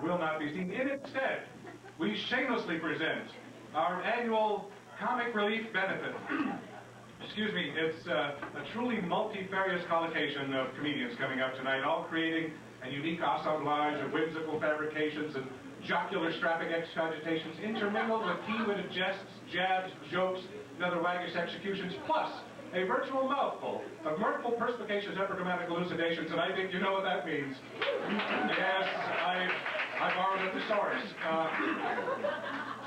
will not be seen. Instead, we shamelessly present our annual comic relief benefit. Excuse me, it's a truly multifarious collocation of comedians coming up tonight, all creating a unique assemblage of whimsical fabrications and jocular strapping excogitations intermingled with key-witted jests, jabs, jokes, and other waggish executions, plus a virtual mouthful of mirthful perspicacious epigrammatic elucidations, and I think you know what that means. Yes, I borrowed a thesaurus.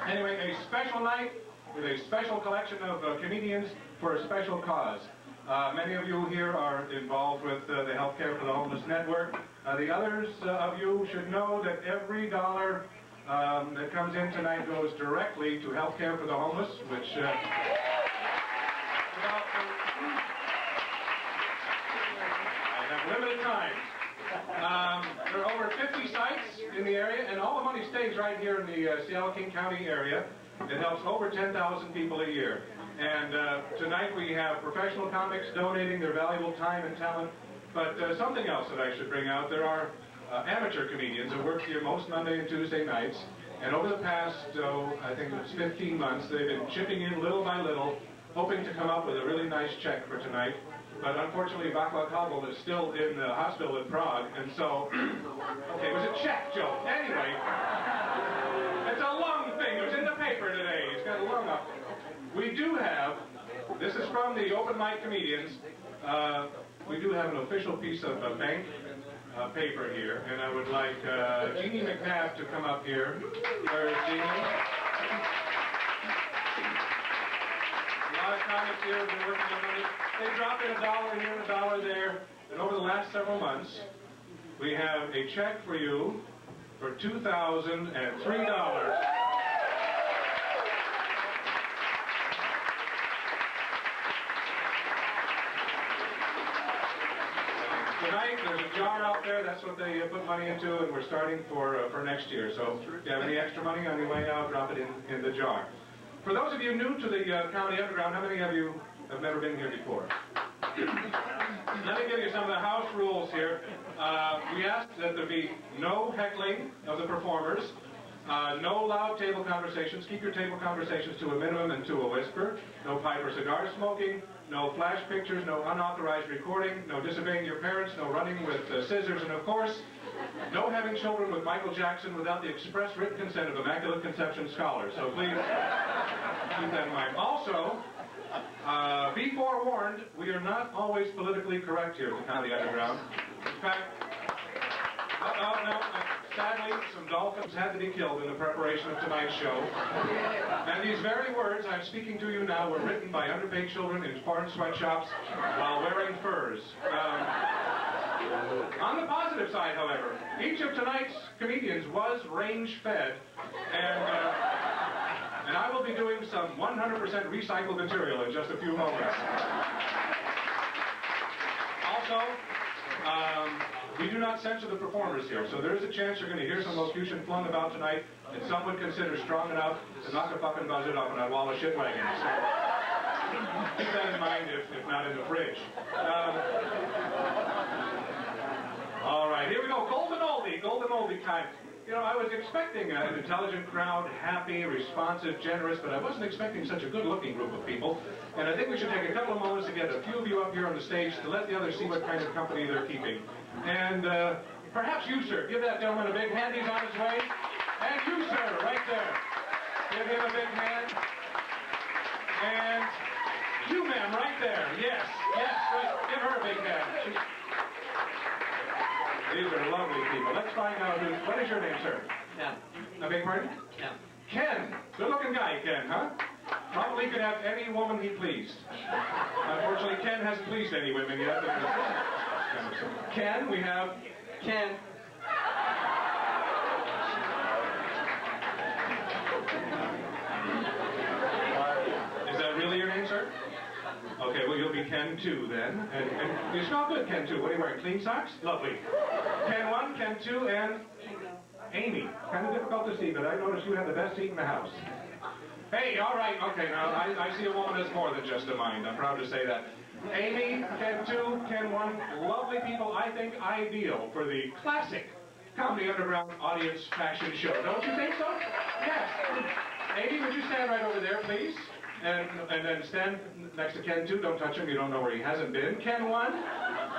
Anyway, a special night with a special collection of comedians for a special cause. Many of you here are involved with the Healthcare for the Homeless Network. The others of you should know that every dollar that comes in tonight goes directly to Healthcare for the Homeless, which I have limited time. There are over 50 sites in the area, and all the money stays right here in the Seattle-King County area. It helps over 10,000 people a year. And tonight we have professional comics donating their valuable time and talent. But something else that I should bring out, there are amateur comedians that work here most Monday and Tuesday nights. And over the past, I think it's 15 months, they've been chipping in little by little, hoping to come up with a really nice check for tonight. But unfortunately, Václav Havel is still in the hospital in Prague, and so, okay, it was a check joke. Anyway, it's a lung thing. It was in the paper today. He's got a lung up. We do have, this is from the open mic comedians, we do have an official piece of bank paper here, and I would like Jeannie McNabb to come up here. Where is Jeannie? A lot of comics here have been working on money. They drop in $1 here and $1 there, and over the last several months, we have a check for you for $2,003. Tonight, there's a jar out there. That's what they put money into, and we're starting for next year. So if you have any extra money on your way out, drop it in the jar. For those of you new to the County Underground, how many of you have never been here before? Let me give you some of the house rules here. We ask that there be no heckling of the performers, no loud table conversations. Keep your table conversations to a minimum and to a whisper. No pipe or cigar smoking. No flash pictures. No unauthorized recording. No disobeying your parents. No running with scissors. And of course, no having children with Michael Jackson without the express written consent of Immaculate Conception scholars. So please keep that in mind. Also, be forewarned, we are not always politically correct here at the County Underground. In fact, sadly, some dolphins had to be killed in the preparation of tonight's show. And these very words I'm speaking to you now were written by underpaid children in foreign sweatshops while wearing furs. On the positive side, however, each of tonight's comedians was range-fed, and I will be doing some 100% recycled material in just a few moments. Also, we do not censor the performers here, so there is a chance you're going to hear some locution flung about tonight that some would consider strong enough to knock a fucking buzzard up in a wall of shit wagons. Keep that in mind if not in the fridge. All right, here we go. Golden oldie time. You know, I was expecting an intelligent crowd, happy, responsive, generous, but I wasn't expecting such a good-looking group of people. And I think we should take a couple of moments to get a few of you up here on the stage to let the others see what kind of company they're keeping. And perhaps you, sir, give that gentleman a big hand. He's on his way. And you, sir, right there. Give him a big hand. And you, ma'am, right there. Yes, right. Give her a big hand. These are lovely people. Let's find out what is your name, sir? Ken. I beg your pardon? Ken. Ken. Good-looking guy, Ken, huh? Probably could have any woman he pleased. Unfortunately, Ken hasn't pleased any women yet. Ken, we have... Ken. Is that really your name, sir? Okay, well, you'll be Ken 2 then. And you smell good, Ken 2. What are you wearing, clean socks? Lovely. Ken 1, Ken 2, and... Amy. Kind of difficult to see, but I noticed you have the best seat in the house. Hey, all right, okay, now, I see a woman as more than just a mind. I'm proud to say that. Amy, Ken 2, Ken 1, lovely people, I think ideal for the classic Comedy Underground Audience Fashion Show. Don't you think so? Yes. Amy, would you stand right over there, please? And then stand next to Ken, too. Don't touch him. You don't know where he hasn't been. Ken 1,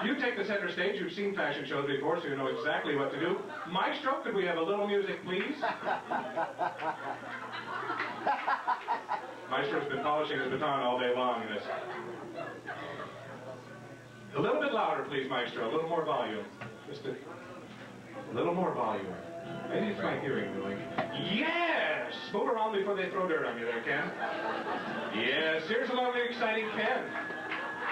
you take the center stage. You've seen fashion shows before, so you know exactly what to do. Maestro, could we have a little music, please? Maestro's been polishing his baton all day long in this. A little bit louder, please, Maestro. A little more volume. Just a little more volume. Maybe it's my hearing doing. Yes! Move around before they throw dirt on you there, Ken. Yes, here's a lovely, exciting Ken.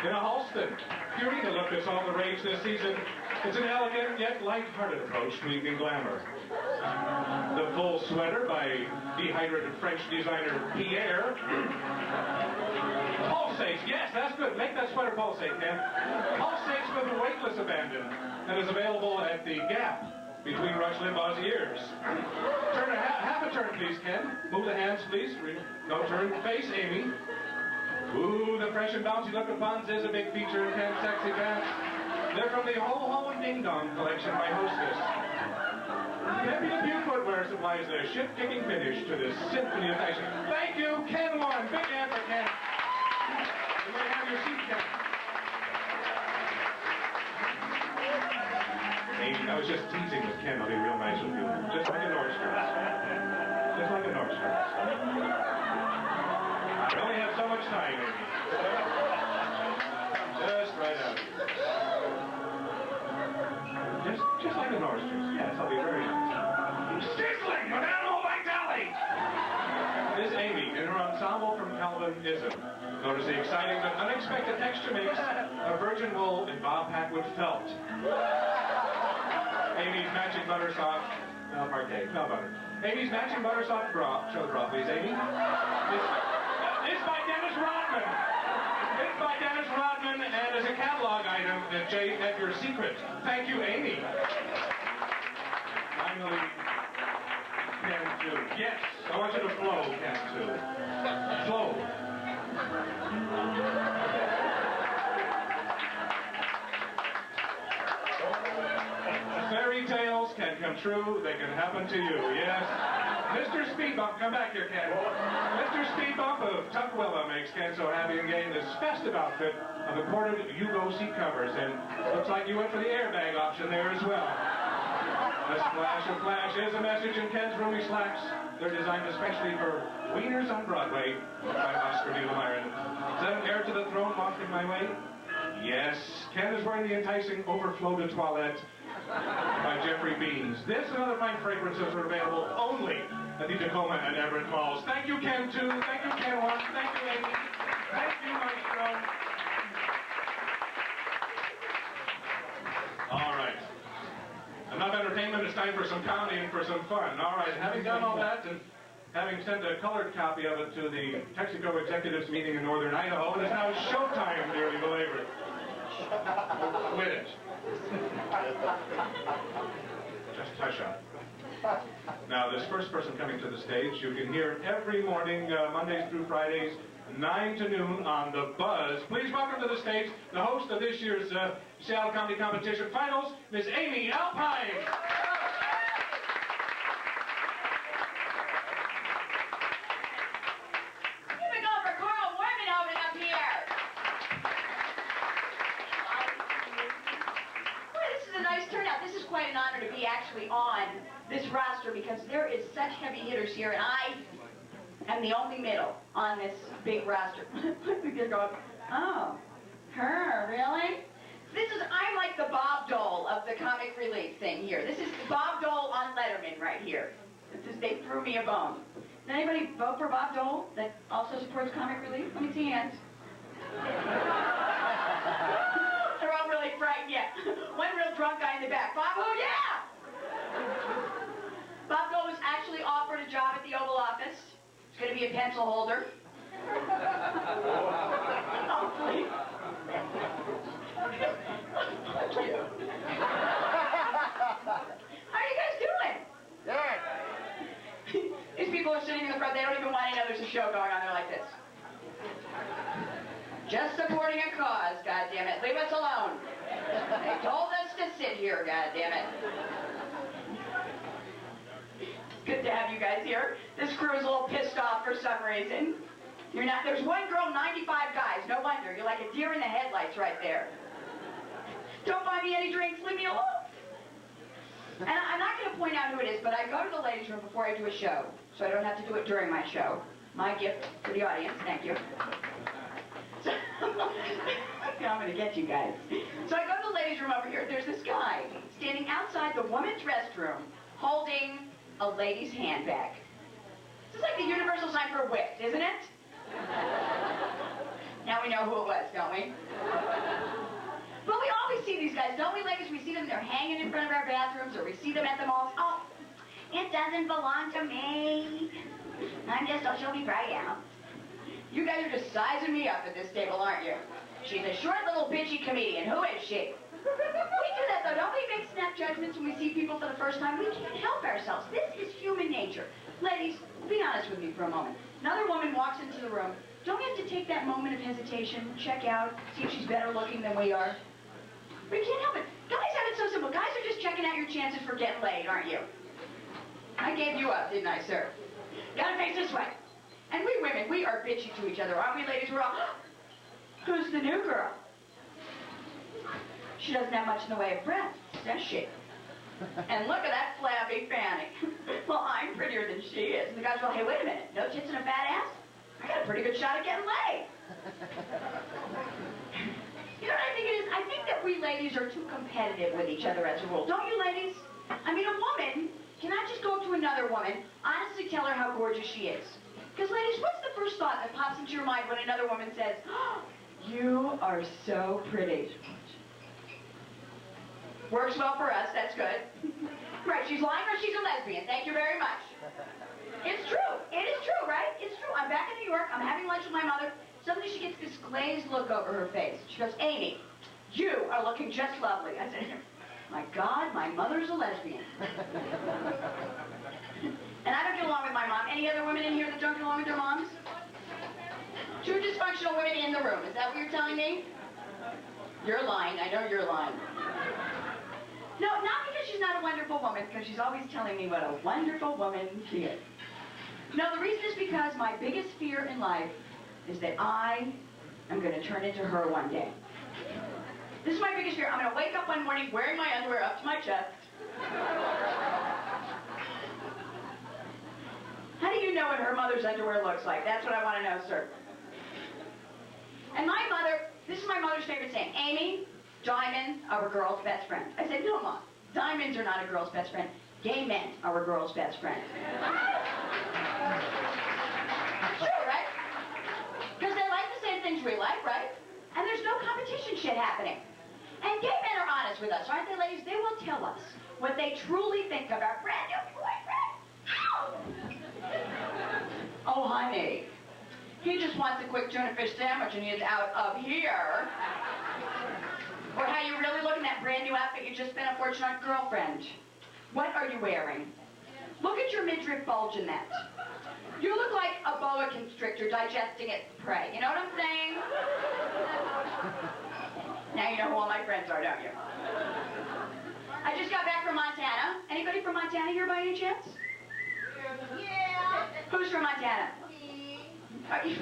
In a Halston. Purina look that's all the rage this season. It's an elegant yet light-hearted approach to evening glamour. The full sweater by dehydrated French designer Pierre. Pulsates, yes, that's good. Make that sweater pulsate, Ken. Pulsates with weightless abandon and is available at the Gap between Rush Limbaugh's ears. Turn half a turn, please, Ken. Move the hands, please. No turn. Face, Amy. Ooh, the fresh and bouncy look of buns is a big feature in Ken's sexy pants. They're from the Ho Ho and Ding Dong collection by Hostess. Peppy the Pew footwear supplies a ship-kicking finish to this symphony of fashion. Thank you, Ken 1. Big hand for Ken. You may have your seat, Ken. Amy, I was just teasing with Ken. I'll be real nice with you. Just like a Nordstrom. Just like a Nordstrom. I only have so much time, Amy. Just right out here. Just like a Nordstrom. Yes, I'll be very nice. Sizzling with animal vitality! This Amy, in her ensemble from Calvinism. Notice the exciting but unexpected texture makes a virgin wool and Bob Packwood felt. Amy's matching butter soft. No, parquet. No butter. Amy's matching butter soft bra. Show the bra, please, Amy. It's by Dennis Rodman. It's by Dennis Rodman and is a catalog item at J. Edgar's Secret. Thank you, Amy. Finally, Ken 2. Yes, I want you to flow, Ken 2. Flow. Fairy tales can come true. They can happen to you. Yes. Mr. Speed Bump, come back here, Ken. Mr. Speed Bump of Tukwila makes Ken so happy and gay in this festive outfit of imported Yugo seat covers. And looks like you went for the airbag option there as well. A splash of flash is a message in Ken's roomy slacks. They're designed especially for Wieners on Broadway by Oscar Niemeyer. Is that an heir to the throne wafting my way? Yes. Ken is wearing the enticing Overflow de Toilette by Jeffrey Beans. This and other fine fragrances are available only at the Tacoma and Everett malls. Thank you, Ken 2. Thank you, Ken 1. Thank you, Amy. Thank you, Maestro. All right. Enough entertainment. It's time for some comedy and for some fun. All right. Having done all that and having sent a colored copy of it to the Texaco Executives meeting in northern Idaho, it is now showtime, dearly belabored. Quit it. Just hush up. Now, this first person coming to the stage, you can hear every morning, Mondays through Fridays, 9 to noon on The Buzz. Please welcome to the stage the host of this year's Seattle Comedy Competition Finals, Miss Amy Alpine. Give it up for Warmenhoven up here. Boy, this is a nice turnout. This is quite an honor to be actually on this roster because there is such heavy hitters here, and I am the only middle on this big roster. You're going, oh, her, really? I'm like the Bob Dole of the comic relief thing here. This is Bob Dole on Letterman right here. They threw me a bone. Did anybody vote for Bob Dole that also supports comic relief? Let me see hands. They're all really frightened, yeah. One real drunk guy in the back. Bob who? Yeah! Bob Dole was actually offered a job at the Oval Office. He's going to be a pencil holder. Hopefully. Thank you. How are you guys doing? Good. These people are sitting in the front. They don't even want to know there's a show going on. They're like this. Just supporting a cause, goddammit. Leave us alone. They told us to sit here, goddammit. guys here. This crew is a little pissed off for some reason. You're not, there's one girl, 95 guys. No wonder. You're like a deer in the headlights right there. Don't buy me any drinks. Leave me alone. And I'm not going to point out who it is, but I go to the ladies' room before I do a show, so I don't have to do it during my show. My gift to the audience. Thank you. So, I'm going to get you guys. So I go to the ladies' room over here. There's this guy standing outside the women's restroom holding a lady's handbag. This is like the universal sign for whipped, isn't it? Now we know who it was, don't we? But we always see these guys, don't we, ladies? We see them, they're hanging in front of our bathrooms, or we see them at the malls. Oh, it doesn't belong to me. I'm just a show me right out. You guys are just sizing me up at this table, aren't you? She's a short little bitchy comedian. Who is she? We do that, though. Don't we make snap judgments when we see people for the first time? We can't help ourselves. This is human nature. Ladies, be honest with me for a moment. Another woman walks into the room. Don't we have to take that moment of hesitation, check out, see if she's better looking than we are? We can't help it. Guys have it so simple. Guys are just checking out your chances for getting laid, aren't you? I gave you up, didn't I, sir? Gotta face this way. And we women, we are bitchy to each other, aren't we, ladies? We're all, who's the new girl? She doesn't have much in the way of breath, does she? And look at that flabby fanny. Well, I'm prettier than she is. And the guys go, hey, wait a minute. No tits and a fat ass? I got a pretty good shot at getting laid. You know what I think it is? I think that we ladies are too competitive with each other as a rule. Don't you, ladies? I mean, a woman cannot just go up to another woman, honestly tell her how gorgeous she is. Because, ladies, what's the first thought that pops into your mind when another woman says, oh, you are so pretty? Works well for us, that's good. Right, she's lying or she's a lesbian. Thank you very much. It's true. It is true, right? It's true. I'm back in New York. I'm having lunch with my mother. Suddenly she gets this glazed look over her face. She goes, Amy, you are looking just lovely. I said, my God, my mother's a lesbian. And I don't get along with my mom. Any other women in here that don't get along with their moms? Two dysfunctional women in the room. Is that what you're telling me? You're lying. I know you're lying. No, not because she's not a wonderful woman, because she's always telling me what a wonderful woman she is. No, the reason is because my biggest fear in life is that I am going to turn into her one day. This is my biggest fear. I'm going to wake up one morning wearing my underwear up to my chest. How do you know what her mother's underwear looks like? That's what I want to know, sir. And my mother, this is my mother's favorite saying, Amy, diamonds are a girl's best friend. I said, no, Mom, diamonds are not a girl's best friend. Gay men are a girl's best friend. True, right? Because they like the same things we like, right? And there's no competition shit happening. And gay men are honest with us, aren't they, ladies? They will tell us what they truly think of our brand new boyfriend. Ow! Oh, honey. He just wants a quick tuna fish sandwich and he's out of here. Or how you really look in that brand new outfit you just spent a fortune on girlfriend. What are you wearing? Look at your midriff bulge in that. You look like a boa constrictor digesting its prey. You know what I'm saying? Now you know who all my friends are, don't you? I just got back from Montana. Anybody from Montana here by any chance? Yeah. Who's from Montana? Me.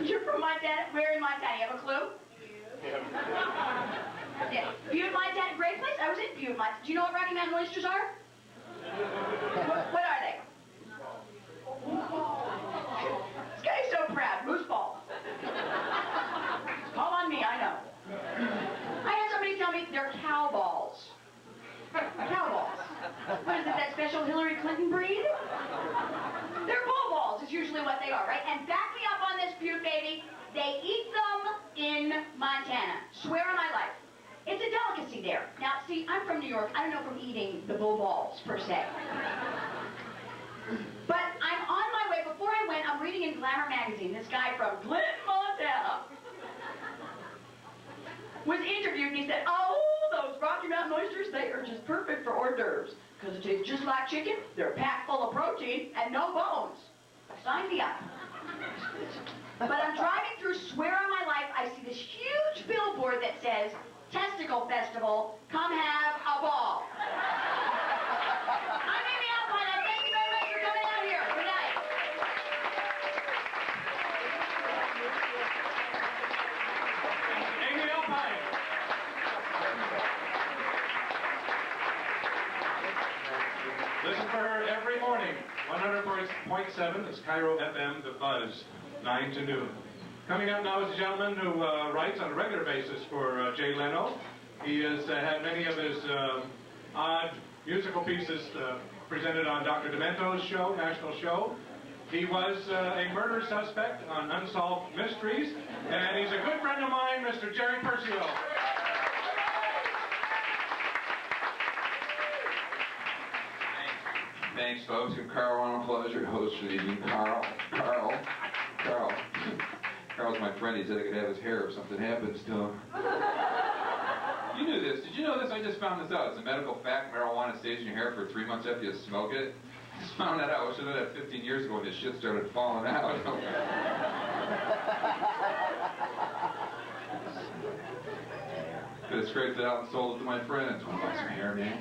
You're from Montana? Where in Montana? You have a clue? Yeah. Butte, Montana, great place. I was in Butte, Montana. Do you know what Rocky Mountain oysters are? What are they? This guy's so proud. Moose balls. Call on me, I know. I had somebody tell me they're cow balls. Cow balls. What is it, that special Hillary Clinton breed? They're bull balls is usually what they are, right? And back me up on this, Butte, baby. They eat them in Montana. Swear on my life. It's a delicacy there. Now, see, I'm from New York. I don't know from eating the bull balls, per se. But I'm on my way. Before I went, I'm reading in Glamour magazine. This guy from Clinton, Montana, was interviewed, and he said, oh, those Rocky Mountain oysters, they are just perfect for hors d'oeuvres. Because it tastes just like chicken. They're packed full of protein and no bones. Sign me up. But I'm driving through, swear on my life, I see this huge billboard that says, Testicle Festival, come have a ball. I'm Amy Alpine. Thank you very much for coming out here. Good night. Listen for her every morning. 100.7, it's Cairo FM, The Buzz, 9 to noon. Coming up now is a gentleman who writes on a regular basis for Jay Leno. He has had many of his odd musical pieces presented on Dr. Demento's show, national show. He was a murder suspect on Unsolved Mysteries, and he's a good friend of mine, Mr. Jerry Persio. Thanks, folks. I'm Carl Ronald Pleasure, host for the evening. Carl. Carl's my friend. He said I could have his hair if something happens to him. You knew this. Did you know this? I just found this out. It's a medical fact. Marijuana stays in your hair for 3 months after you smoke it. I just found that out. I should have done that 15 years ago when this shit started falling out. Could have scraped it out and sold it to my friends. Want to buy some hair, man?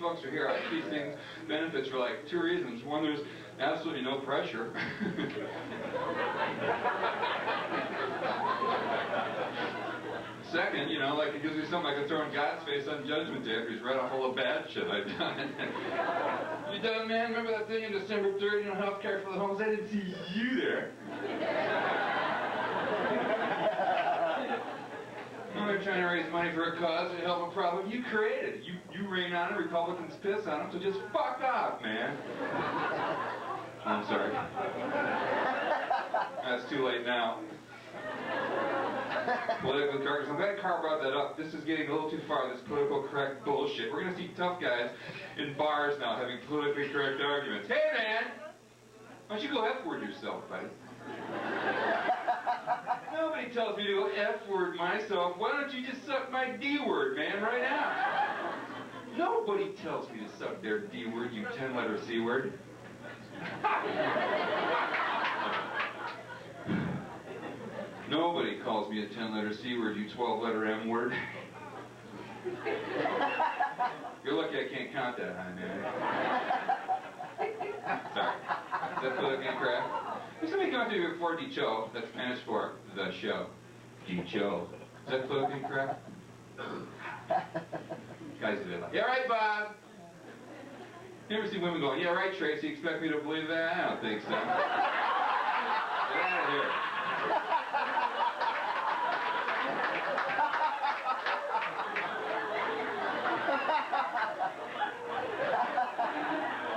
Folks are here. I think these things benefits for like 2 reasons. One, there's absolutely no pressure. Second, you know, like it gives me something I can throw in God's face on Judgment Day after he's read off all the bad shit I've done. You done, man? Remember that thing on December 3rd, you know, health care for the homeless? I didn't see you there. They're trying to raise money for a cause to help a problem you created. You rain on it, Republicans piss on them, so just fuck off, man. I'm sorry. That's too late now. Political correctness. I'm glad Carl brought that up. This is getting a little too far, this political correct bullshit. We're going to see tough guys in bars now having politically correct arguments. Hey, man! Why don't you go F-word yourself, buddy? Nobody tells me to go F-word myself. Why don't you just suck my D-word, man, right now? Nobody tells me to suck their D-word, you 10-letter C-word. Nobody calls me a 10-letter C-word, you 12-letter M-word. You're lucky I can't count that high, man. Sorry. Is that politically incorrect? There's somebody come up to me before Dicho, that's Spanish for the show. Dicho. Is that politically incorrect? Guys do that. Yeah, right, Bob. You ever see women going, yeah, right, Tracy, expect me to believe that? I don't think so. Get out of here.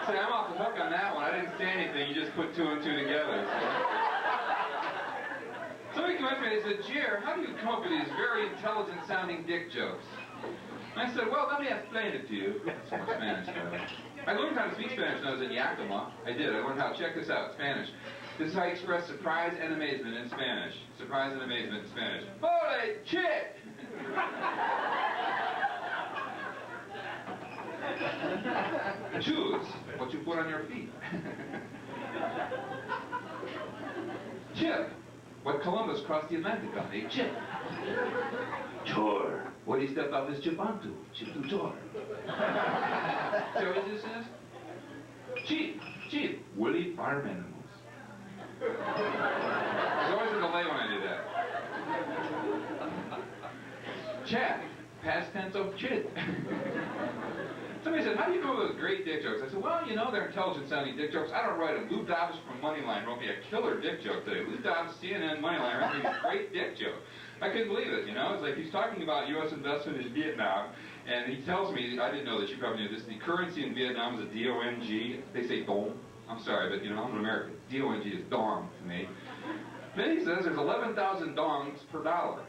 See, I'm off the hook on that one. I didn't say anything. You just put 2 and 2 together. Somebody came up to me and they said, Jer, how do you come up with these very intelligent-sounding dick jokes? And I said, well, let me explain it to you. That's more Spanish, though. I learned how to speak Spanish when I was in Yakima. I did. I learned how. Check this out, Spanish. This is how you express surprise and amazement in Spanish. Surprise and amazement in Spanish. Holy shit! Choose what you put on your feet. Chip, what Columbus crossed the Atlantic on, a chip. Chore, what did he step out this chip onto? Chip to chore. See what this is? Chief, woolly farm animals. There's always a delay when I do that. Chat, past tense of chit. Somebody said, how do you come up with great dick jokes? I said, well, you know, they're intelligent-sounding dick jokes. I don't write them. Lou Dobbs from Moneyline wrote me a killer dick joke today. Lou Dobbs, CNN, Moneyline, wrote me a great dick joke. I couldn't believe it, you know? It's like he's talking about U.S. investment in Vietnam, and he tells me, I didn't know this, you probably knew this, the currency in Vietnam is a D-O-N-G. They say dong. I'm sorry, but you know, I'm an American. D-O-N-G is dong to me. Then he says there's 11,000 dongs per dollar.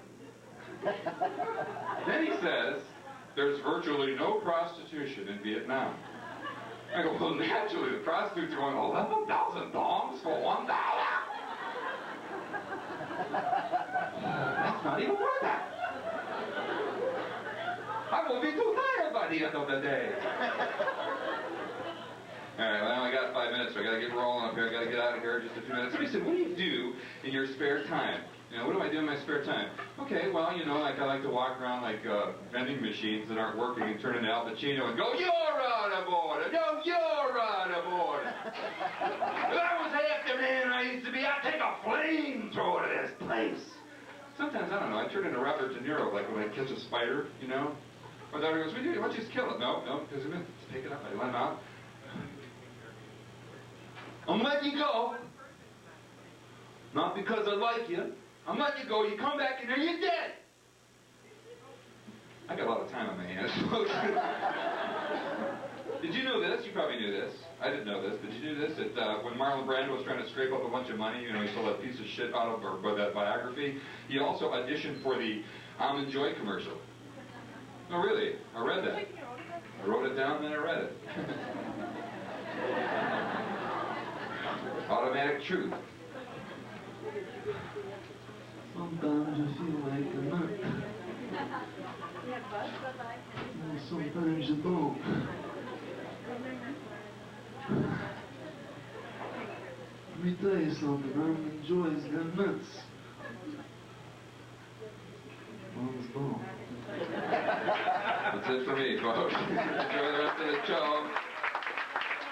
Then he says there's virtually no prostitution in Vietnam. I go, well, naturally, the prostitutes are going, 11,000 dongs for $1? That's not even worth that. I will be too tired by the end of the day. All right, well, I got 5 minutes, so I got to get rolling up here. I got to get out of here in just a few minutes. Somebody said, what do you do in your spare time? You know, what do I do in my spare time? Okay, well, you know, like I like to walk around like vending machines that aren't working and turn into Al Pacino and go, you're out of order. No, you're out of order. If I was half the man I used to be, I'd take a flamethrower to this place. Sometimes, I don't know, I turn into Robert De Niro, like when I catch a spider, you know? My daughter goes, why don't you just kill it? No, because I'm going to pick it up. I let him out. I'm letting you go. Not because I like you. I'm letting you go. You come back in there, you're dead. I got a lot of time on my hands. Did you know this? You probably knew this. I didn't know this. Did you know this? That when Marlon Brando was trying to scrape up a bunch of money, you know, he sold that piece of shit out of that biography. He also auditioned for the Almond Joy commercial. No, really. I read that. I wrote it down, then I read it. Automatic truth. Sometimes I feel like a nut. Sometimes you don't. Let me tell you something, Almond Joy's got nuts. Mom's bone. That's it for me, folks. Enjoy the rest of the show.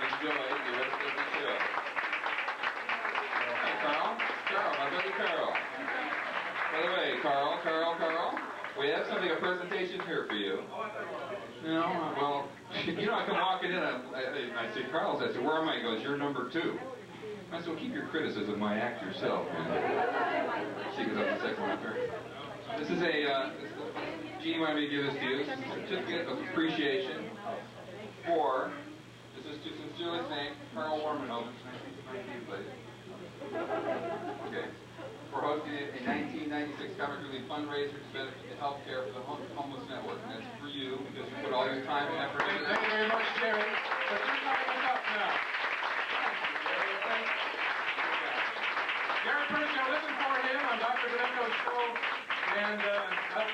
Enjoy the rest of the show. Hey, Carl, my buddy Carl. By the way, Carl, we have something, a presentation here for you. You know, well, you know, I come walking in, I say, Carl's, I said, where am I? He goes, you're number 2. I said, well, keep your criticism, my act yourself, man. See, because I'm the second one up here. This is Gene wanted me to give this to you. This is a certificate of appreciation for, this is to sincerely thank Carl Warmenhoven, 1919, please. Okay. For hosting a 1996 comic relief fundraiser to benefit the health care for the homeless network. And that's for you because you put all your time and effort into Thank you very much, Jerry. So keep lining us up now. Gary Prince, now listen for him on Dr. Beneto's show. And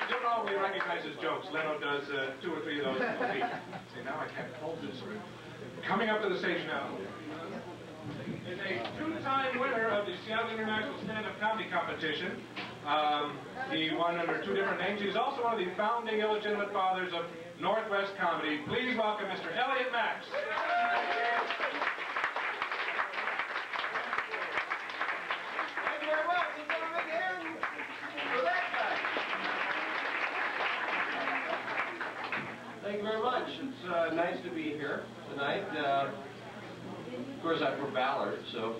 you'll know we recognize his jokes. Leno does 2 or 3 of those a week. See, now I can't hold this. Coming up to the stage now is a 2-time winner of the Seattle International Stand-Up Comedy Competition. He won under 2 different names. He's also one of the founding illegitimate fathers of Northwest comedy. Please welcome Mr. Elliot Max. Thank you very much. Let's have a big hand for that guy. Thank you very much. It's nice to be here tonight. Of course, I'm from Ballard, so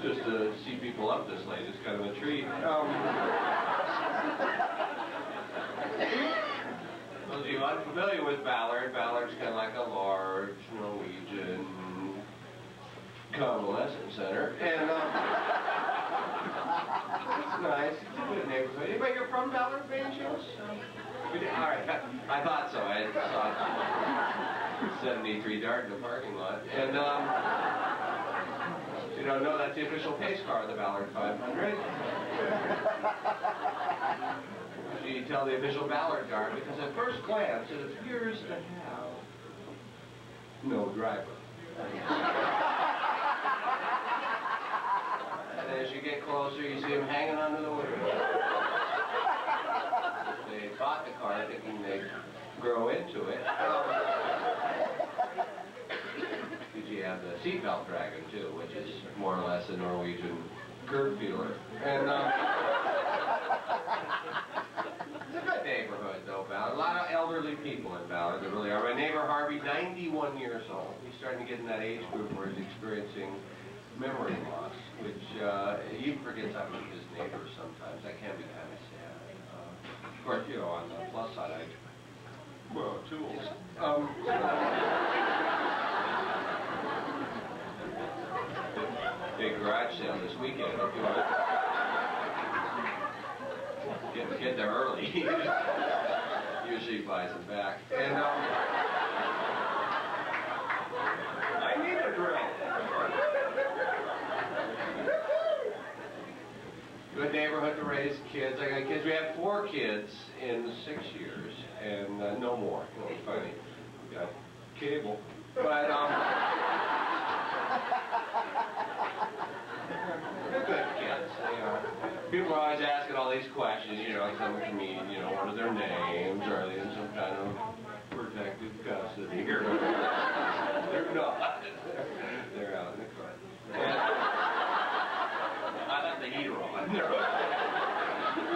just to see people up this late is kind of a treat. Those of you unfamiliar with Ballard, Ballard's kind of like a large Norwegian convalescent center, and it's nice. It's a good neighborhood. Anybody here from Ballard, by any chance? All right, I thought so. I saw 73 Dart in the parking lot, and you don't know that's the official pace car of the Ballard 500. You tell the official Ballard guard because at first glance it appears to have no driver. And as you get closer, you see him hanging onto the window. They bought the car thinking they'd grow into it. You have the seatbelt dragon too, which is more or less a Norwegian curb feeler. And it's a good neighborhood though, Ballard. A lot of elderly people in Ballard, there really are. My neighbor Harvey, 91 years old. He's starting to get in that age group where he's experiencing memory loss, which he forgets I'm his neighbor sometimes. That can be kind of sad. Of course, you know, on the plus side, well, tools. Big garage sale this weekend. If you want to get there early, usually buys them back. And I need a drill. Good neighborhood to raise kids. I got kids. We have 4 kids in 6 years, and no more. You know, it's funny. We got cable, but they're good kids. You know, people are always asking all these questions. You know, like someone can mean, you know, what are their names? Are they in some kind of protective custody? They're not. They're out in the car. I left the heater on. You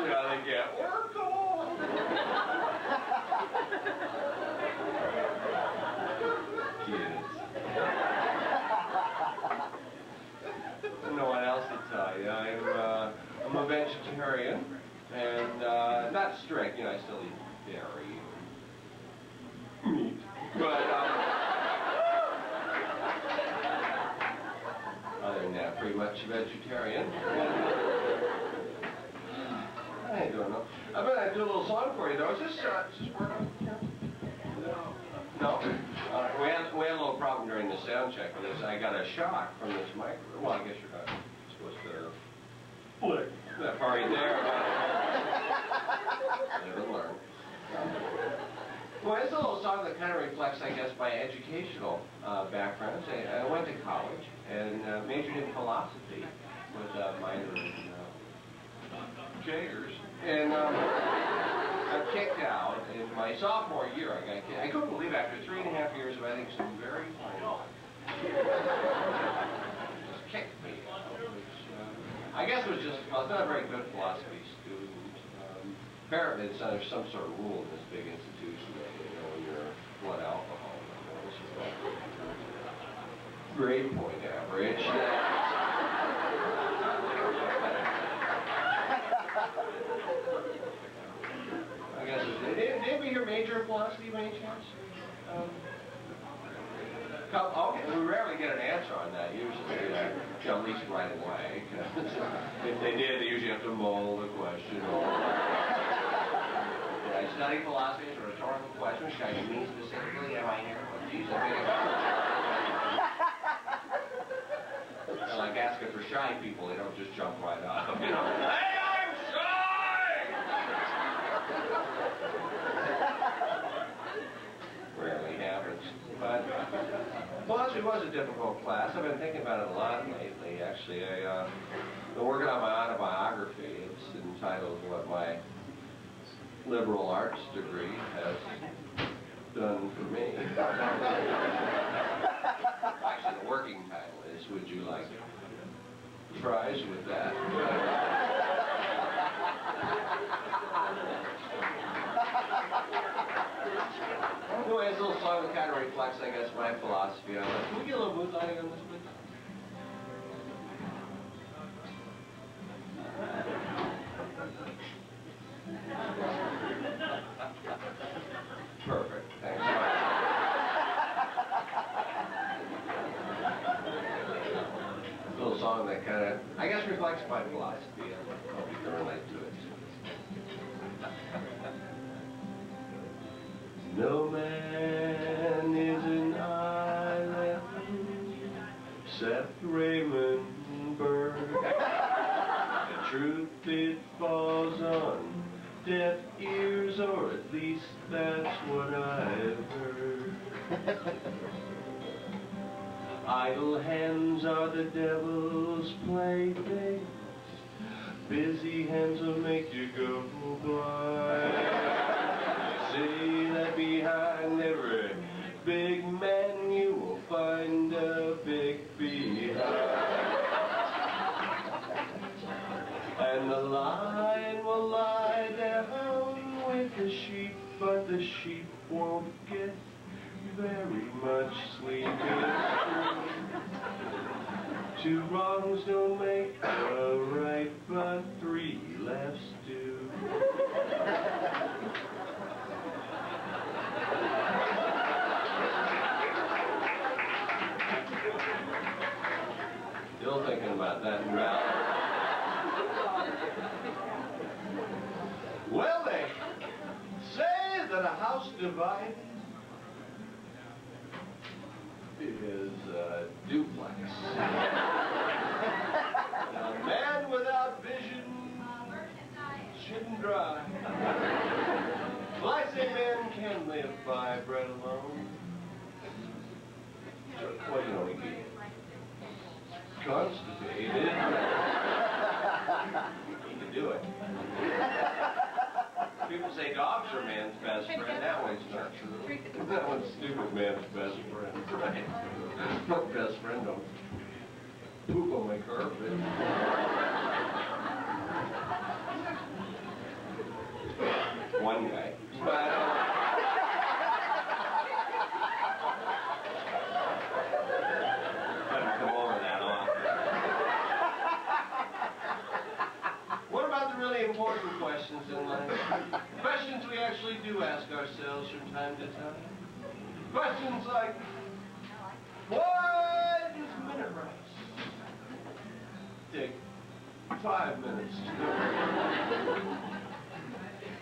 know, they get work on. Kids. I don't know what else to tell you. I'm a vegetarian, and not strict. You know, I still eat dairy and meat, but other than that, pretty much a vegetarian. I don't know. I bet I'd do a little song for you, though. Is this working? No? We had a little problem during the sound check with this. I got a shock from this microphone. Well, I guess you're not supposed to flick that part right there, but never learn. Well, it's a little song that kind of reflects, I guess, my educational background. I went to college and majored in philosophy with a minor in Jaggers. And got kicked out in my sophomore year. I couldn't believe after 3.5 years of, I think, some very fine just kicked me out, which I guess was just, well, I was not a very good philosophy student. Apparently, there's some sort of rule in this big institution that, you know, when you're blood alcohol, you know, this is like grade point average. I guess did anybody here major in philosophy by any chance? Okay, we rarely get an answer on that usually, you know, at least right away. If they did, they usually have to mull the question. Did I study philosophy as a rhetorical question? Which I mean specifically, am I here? Well, geez, I think like asking for shy people, they don't just jump right up. You know, hey, I'm shy! Rarely happens. But philosophy was a difficult class. I've been thinking about it a lot lately, actually. I've been working on my autobiography. It's entitled What My Liberal Arts Degree Has Done for Me. Actually, the working title is Would You Like Fries with That? Anyway, it's a little song that kind of reflects, I guess, my philosophy on it. Can we get a little mood lighting on this, please? Perfect. Thanks. A little song that kind of, I guess, reflects my philosophy. I hope you can relate to it. No man is an island except Raymond Burr. The truth, it falls on deaf ears, or at least that's what I've heard. Idle hands are the devil's playthings. Busy hands will make you go blind. Say that behind every big man you will find a big behind. And the lion will lie down with the sheep, but the sheep won't get very much sleep. Two wrongs don't make a right, but 3 lefts do. that a house divided is a duplex. A man without vision shouldn't drive. Well, I say men can live by bread alone. Well, you know, we get constipated. You can do it. People say dogs are man's best friend. That one's not true. That one's stupid man's best friend. Right. My best friend don't poop on my carpet. One guy. But, doesn't come over that often. What about the really important questions in life? Questions we actually do ask ourselves from time to time. Questions like, why does minerais take 5 minutes to go?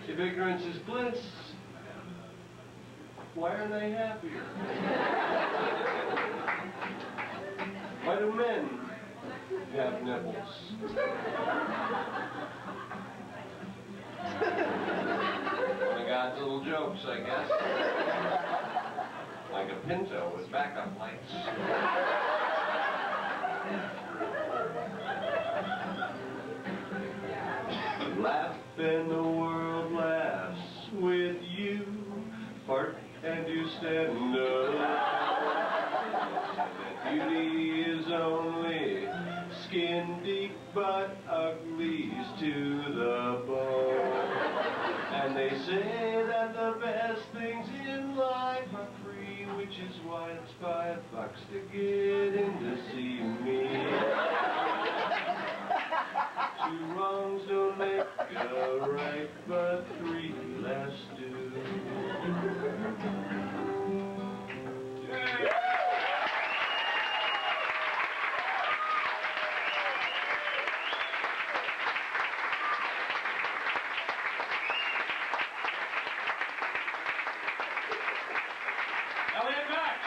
If ignorance is bliss, why are they happier? Why do men have nipples? One of God's little jokes, I guess. Like a Pinto with backup lights. Laugh and the world laughs with you. Fart and you stand up. That beauty is only skin deep but uglies to the bone. And they say that the best things in life are free, which is why it's $5 to get in to see me. Two wrongs don't make a right, but 3 less do. Elliot Max.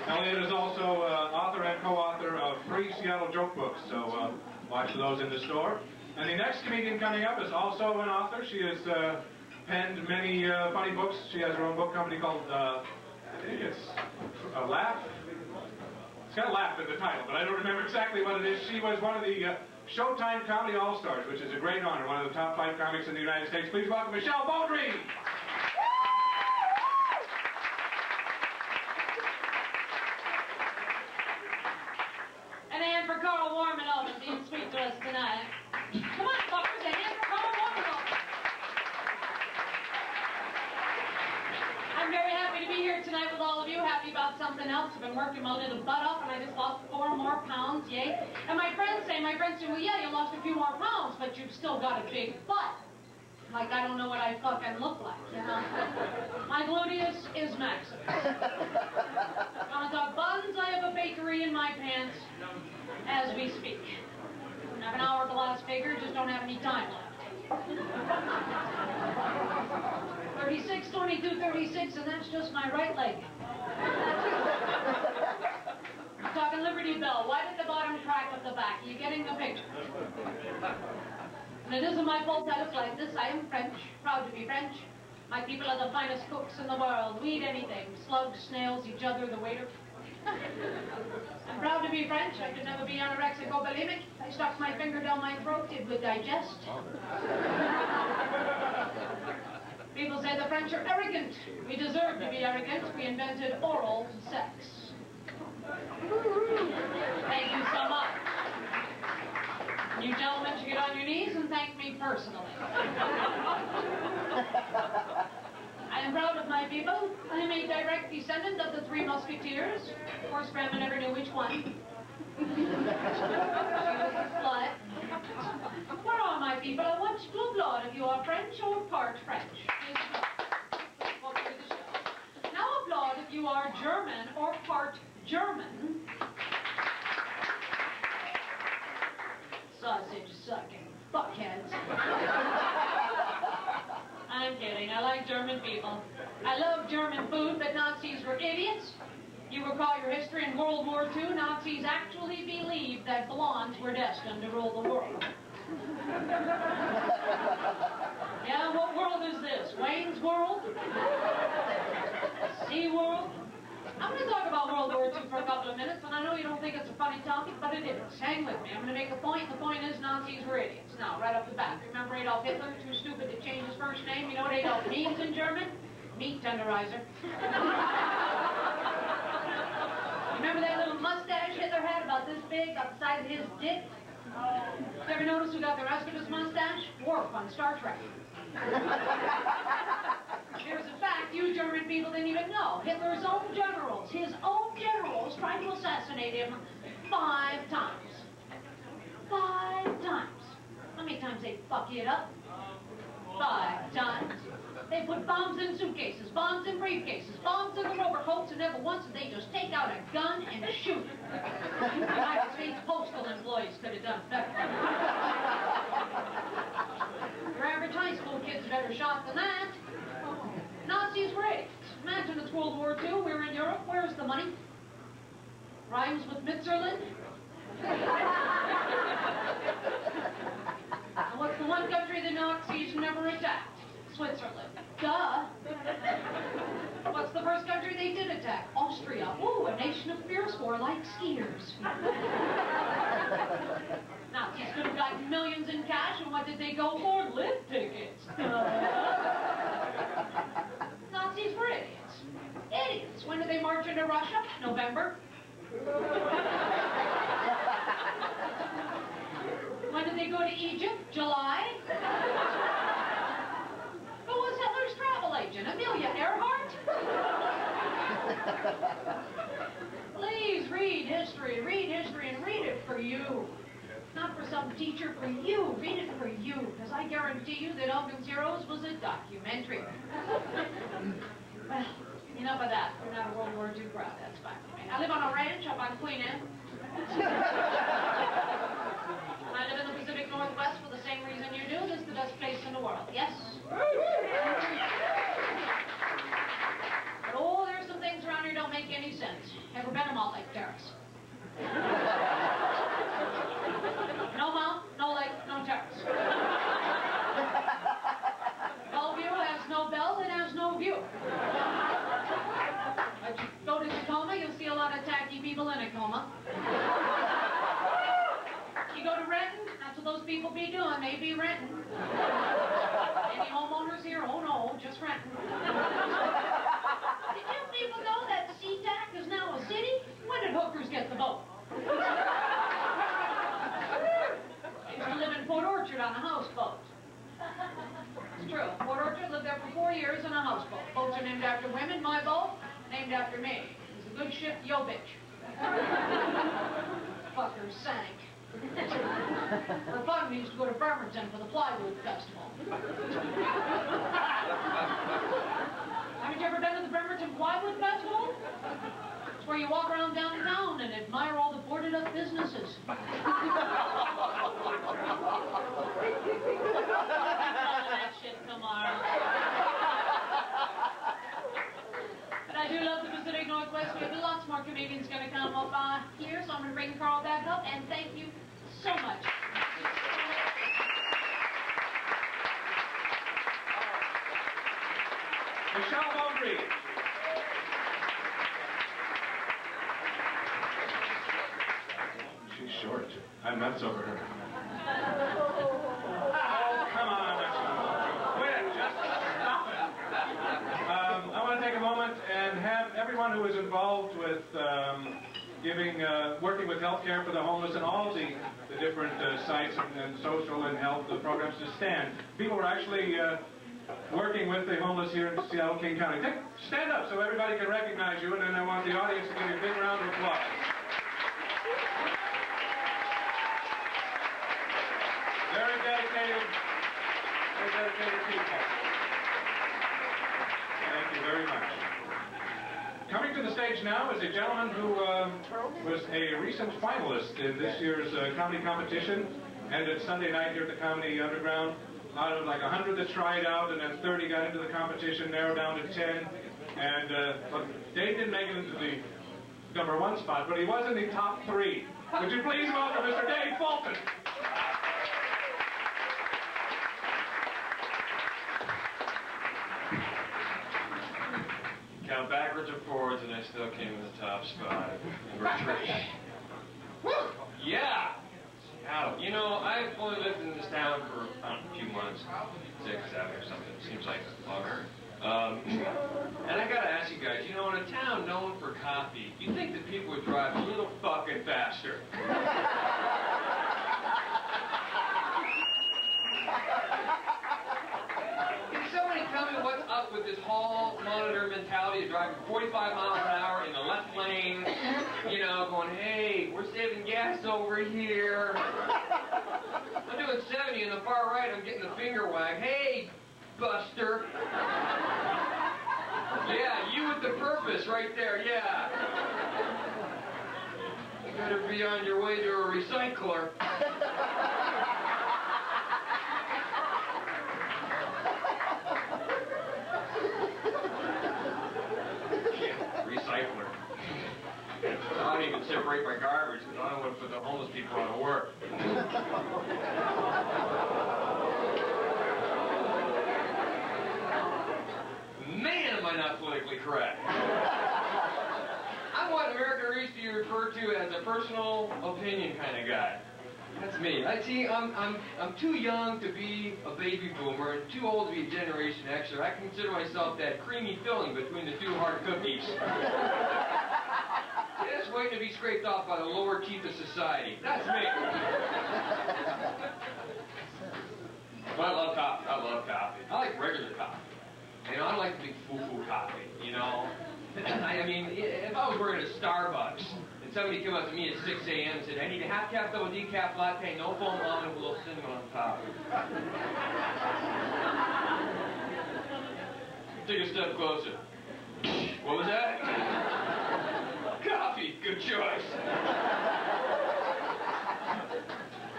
Elliot is also author and co-author of 3 Seattle joke books, so watch for those in the store. And the next comedian coming up is also an author. She has penned many funny books. She has her own book company called, it's a Laugh. It's got a laugh in the title, but I don't remember exactly what it is. She was one of the Showtime Comedy All-Stars, which is a great honor, one of the top 5 comics in the United States. Please welcome Michelle Beaudry. An hand for Carl Warmenhoven being sweet to us tonight. Come on, fuckers, a hand for Carl Warmenhoven. I'm very happy to be here tonight with all of you. Happy about something else. I've been working my little butt off, and I just lost 4 more pounds, yay. And my friends say, well, yeah, you lost a few more pounds, but you've still got a big butt. Like, I don't know what I fucking look like, you know? My gluteus is massive. On the buns, I have a bakery in my pants as we speak. I have an hourglass figure, just don't have any time left. 36, 22, 36, and that's just my right leg. I'm talking Liberty Bell. Why did the bottom crack up the back? Are you getting the picture? And it isn't my fault I look like this. I am French, proud to be French. My people are the finest cooks in the world. We eat anything. Slugs, snails, each other, the waiter. I'm proud to be French. I could never be anorexic or bulimic. If I stuck my finger down my throat, it would digest. People say the French are arrogant. We deserve to be arrogant. We invented oral sex. Thank you so much. You gentlemen should get on your knees and thank me personally. I am proud of my people. I am a direct descendant of the 3 Musketeers. Of course, Grandma never knew which one. She was a slut. Where are my people? I want you to applaud if you are French or part French. Welcome to the show. Now applaud if you are German or part German. Sausage sucking. fuckheads. I'm kidding. I like German people. I love German food, but Nazis were idiots. You recall your history in World War II, Nazis actually believed that blondes were destined to rule the world. Yeah, what world is this? Wayne's World? Sea World? I'm going to talk about World War II for a couple of minutes, and I know you don't think it's a funny topic, but it is. Hang with me. I'm going to make a point. The point is Nazis were idiots. Now, right off the bat, remember Adolf Hitler? Too stupid to change his first name. You know what Adolf means in German? Meat tenderizer. Remember that little mustache Hitler had about this big, about the size of his dick? You ever notice who got the rest of his mustache? Worf on Star Trek. Here's a fact you German people didn't even know. Hitler's own generals, his own generals, tried to assassinate him 5 times. 5 times. How many times they fuck it up? 5 times. They put bombs in suitcases, bombs in briefcases, bombs in the overcoats, and never once did they just take out a gun and shoot. United States postal employees could have done better. Your average high school kid's better shot than that. Nazis were idiots. Imagine it's World War II, we're in Europe, where's the money? Rhymes with Mitzerland? And what's the one country the Nazis never attacked? Switzerland. Duh. What's the first country they did attack? Austria. Ooh, a nation of fierce warlike skiers. Nazis could have gotten millions in cash, and what did they go for? Lift tickets. Nazis were idiots. Idiots. When did they march into Russia? November. When did they go to Egypt? July. Who was Hitler's travel agent? Amelia Earhart? Please read history, and read it for you. Not for some teacher, for you. Read it for you, because I guarantee you that Open's Heroes was a documentary. Well, enough of that. We're not a World War II crowd, that's fine. I live on a ranch up on Queen Anne. I live in the Pacific Northwest for the same reason you do. This is the best place in the world, yes? But oh, there's some things around here don't make any sense. Ever been a malt like terrace? No mount, no lake, no terrace. Bellevue has no bell, it has no view. But you go to Tacoma, you'll see a lot of tacky people in a coma. You go to Renton, that's what those people be doing, they be renting. Any homeowners here? Oh no, just renting. Did you people know that SeaTac is now a city? When did hookers get the vote? I used to live in Port Orchard on a houseboat. It's true. Port Orchard lived there for 4 years on a houseboat. Boats are named after women. My boat, named after me. It was a good ship, yo bitch. Fucker sank. For fun, we used to go to Bremerton for the Plywood Festival. Haven't you ever been to the Bremerton Plywood Festival? It's where you walk around downtown and admire all the boarded up businesses. That shit tomorrow. But I do love the Pacific Northwest. We have lots more comedians going to come up here, so I'm going to bring Carl back up, and thank you so much. Michelle Baldry. She's short. I'm nuts over her. Oh, come on, Michelle. Quit. Just stop it. I want to take a moment and have everyone who is involved with working with healthcare for the homeless and all the different sites and social and health programs to stand. People are actually working with the homeless here in Seattle, King County. Stand up so everybody can recognize you, and then I want the audience to give you a big round of applause. Very dedicated people. Thank you very much. Coming to the stage now is a gentleman who was a recent finalist in this year's comedy competition ended Sunday night here at the Comedy Underground. Out of like 100 that tried out, and then 30 got into the competition, narrowed down to 10. And but Dave didn't make it into the #1 spot, but he was in the top 3. Would you please welcome Mr. Dave Fulton? Count backwards or forwards, and I still came in the top spot. Number 3. Woo! Yeah! Seattle. You know, I've only lived in this town for, I don't know, a few months. 6, 7 or something. Seems like longer. And I gotta ask you guys, you know, in a town known for coffee, you'd think that people would drive a little fucking faster. Can somebody tell me what's up with this hall monitor mentality of driving 45 miles an hour in the left lane, you know, going, hey, we're saving gas over here. I'm doing 70 in the far right, I'm getting the finger wag. Hey, Buster. Yeah, you with the purpose right there, yeah. You better be on your way to a recycler. Recycler. I don't even separate my garbage because I don't want to put the homeless people out of work. Man, am I not politically correct. I'm what American used to be referred to as a personal opinion kind of guy. That's me. I'm too young to be a baby boomer and too old to be a Generation Xer. I consider myself that creamy filling between the 2 hard cookies. Just waiting to be scraped off by the lower teeth of society. That's me. But I love coffee. I love coffee. I like regular coffee. You know, I don't like the big foo-foo coffee, you know. I mean, if I was working at Starbucks and somebody came up to me at 6 a.m. and said, I need a half cap double decaf latte, no foam almond with a little cinnamon on top. Take a step closer. What was that? Coffee, good choice.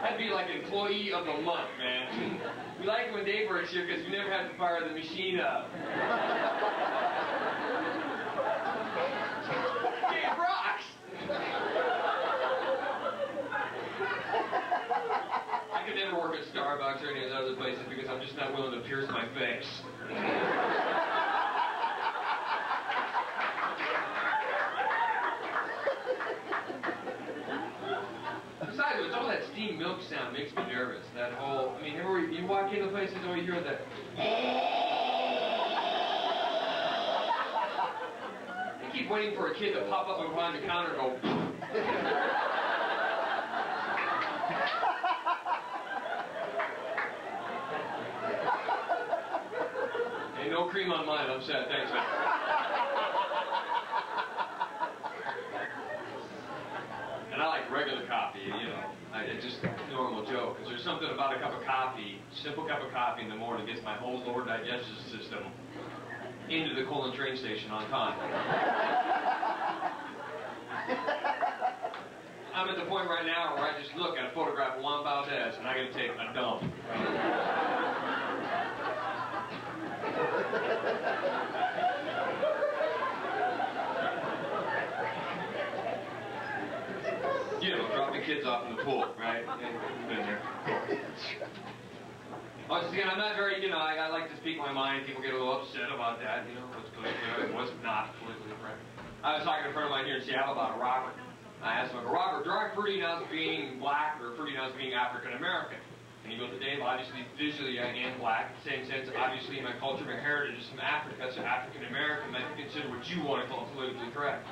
I'd be like employee of the month, man. We like it when Dave works here because we never have to fire the machine up. Dave rocks! I could never work at Starbucks or any of those other places because I'm just not willing to pierce my face. Besides, it's all that steamed milk sound makes me nervous. That whole, I mean, you walk into places and you hear that. I keep waiting for a kid to pop up behind the counter and go. Ain't no cream on mine, I'm set, thanks, man. And I like regular coffee, you know. It's just a normal joke. Because there's something about a cup of coffee, simple cup of coffee in the morning, gets my whole lower digestive system into the Colon train station on time. I'm at the point right now where I just look at a photograph of Juan Valdez and I gotta take a dump. You know, dropping kids off in the pool, right? Yeah, been there. Once again, I'm not very, you know, I like to speak my mind. People get a little upset about that, you know, what's politically correct, what's not politically correct. I was talking to a friend of mine here in Seattle about Robert. I asked him, Robert, do I pronounce being black or pronounce being African American? And he goes, Dave, obviously, visually I am black. In the same sense, obviously, my culture, my heritage is from Africa, so African American might consider what you want to call politically correct.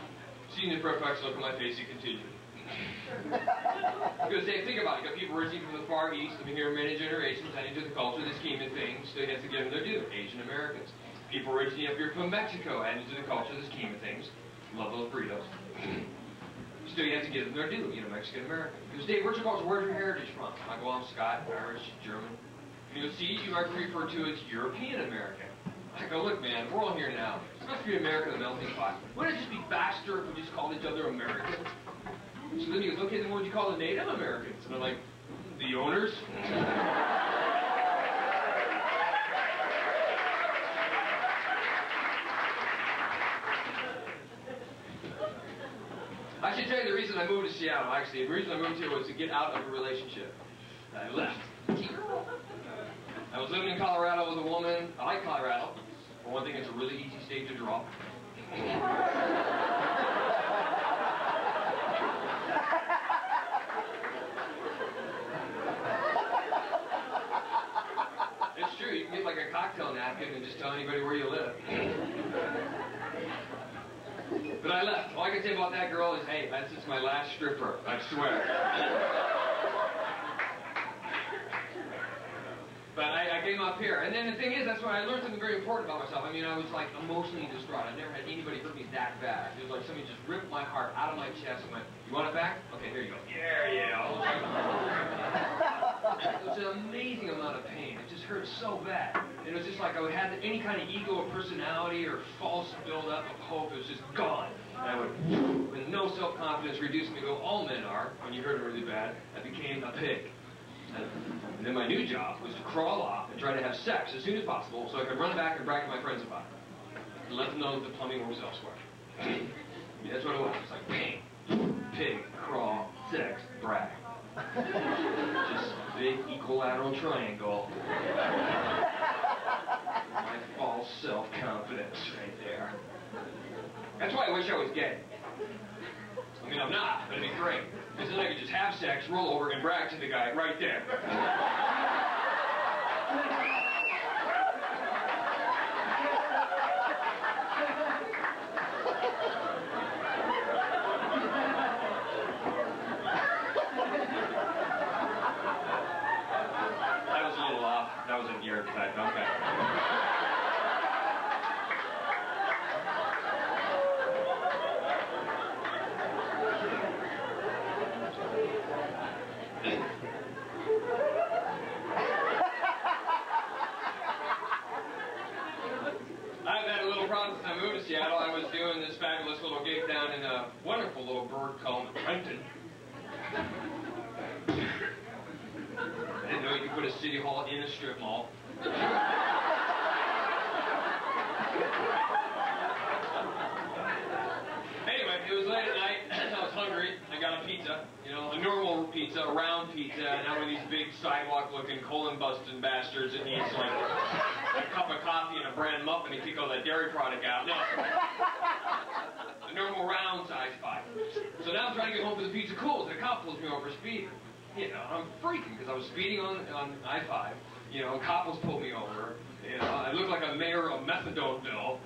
Seeing the perplexed look on my face, he continued. Because Dave, think about it. You got people originally from the Far East, living here many generations, and into the culture, the scheme of things, so you have to give them their due. Asian Americans. People originally up here from Mexico, and into the culture, the scheme of things. Love those burritos. Still, you have to give them their due, you know, Mexican American. Because Dave, where's your culture? Where's your heritage from? I go, I'm Scott, Irish, German. And he goes, see, you might be referred to as European American. I go, look, man, we're all here now. It's supposed to be America, the melting pot. Wouldn't it just be faster if we just called each other Americans? So then he goes, okay, then what would you call the Native Americans? And I'm like, The owners? I should tell you the reason I moved to Seattle, actually. The reason I moved here was to get out of a relationship. I left. I was living in Colorado with a woman. I like Colorado. For one thing, it's a really easy state to draw. It's true. You can get like a cocktail napkin and just tell anybody where you live. But I left. All I can say about that girl is, hey, that's just my last stripper. I swear. But I came up here. And then the thing is, that's when I learned something very important about myself. I mean, I was like emotionally distraught. I never had anybody hurt me that bad. It was like somebody just ripped my heart out of my chest and went, you want it back? Okay, here you go. Yeah. It was an amazing amount of pain. It just hurt so bad. It was just like I had any kind of ego or personality or false buildup of hope. It was just gone. And I would, with no self-confidence, reduce me to go, all men are, when you hurt it really bad, I became a pig. And then my new job was to crawl off and try to have sex as soon as possible so I could run back and brag to my friends about it. And let them know that the plumbing was elsewhere. Yeah, that's what it was. It's like, bang, pig, crawl, sex, brag. Just big equilateral triangle. My false self-confidence right there. That's why I wish I was gay. I mean, I'm not, but it'd be great. Because then I could just have sex, roll over, and brag to the guy right there. That was a little off. That was an ear type. Okay. I've had a little problem since I moved to Seattle. I was doing this fabulous little gig down in a wonderful little burg called Renton. I didn't know you could put a city hall in a strip mall. Anyway, it was late at night. I was hungry. I got a pizza, you know, a normal pizza, a round pizza, and not one of these big sidewalk-looking colon-busting bastards that needs like a cup of coffee and a bran muffin to kick all that dairy product out. No. A normal round size pie. So now I'm trying to get home for the pizza cool. The cop pulls me over speeding. You know, I'm freaking because I was speeding on I-5. You know, cops pulled me over. You know, I look like a mayor of Methadoneville.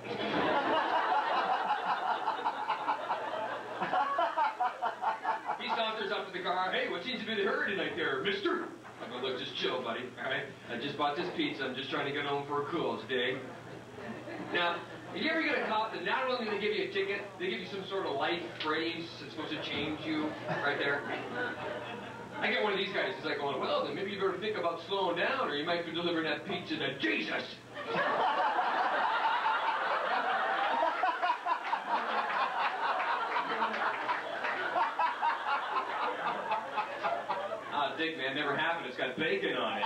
He saunters up to the car. Hey, what seems to be the hurry tonight there, mister? I go, look, just chill, buddy, all right? I just bought this pizza. I'm just trying to get home for a cool today. Now, if you ever get a cop that not only do they give you a ticket, they give you some sort of life phrase that's supposed to change you right there. I get one of these guys. He's like going, well, then maybe you better think about slowing down or you might be delivering that pizza to Jesus. Dick, man, never happened. It's got bacon on it.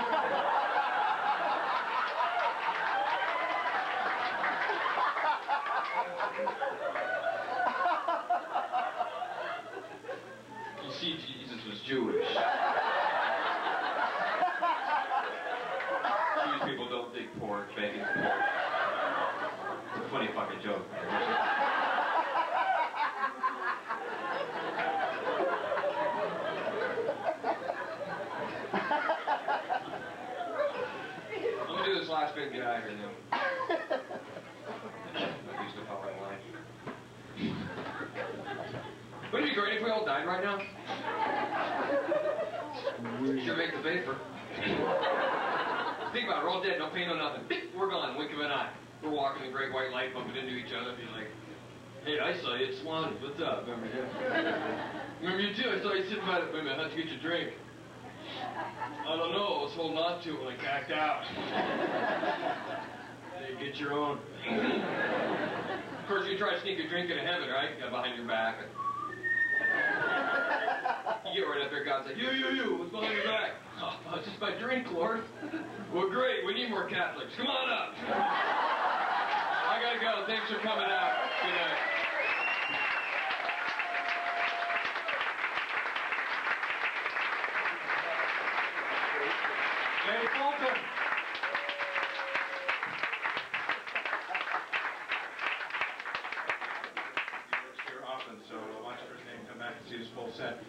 You see, Jesus was Jewish. Jewish people don't dig pork, bacon's pork. It's a funny fucking joke, man. Last bit, get out of here now. Not used to following line. Wouldn't it be great if we all died right now? Sure make the paper. Think about it, we're all dead, no pain, no nothing. We're gone, wink of an eye. We're walking the great white light, bumping into each other, be like, hey, I saw you at Swanee, what's up? Remember him? Remember you too? I saw you sitting by the window, how'd you get your drink? I don't know, I was holding on to it when I cacked out. Hey, get your own. Of course, you try to sneak a drink into heaven, right? You got behind your back. You get right up there, God's like, you, what's behind your back? Oh, drink, Lord. Well, great. We need more Catholics. Come on up. I gotta go. Thanks for coming out. Good night. Dave Fulton. He works here often, so we'll watch for his name come back and see his full set.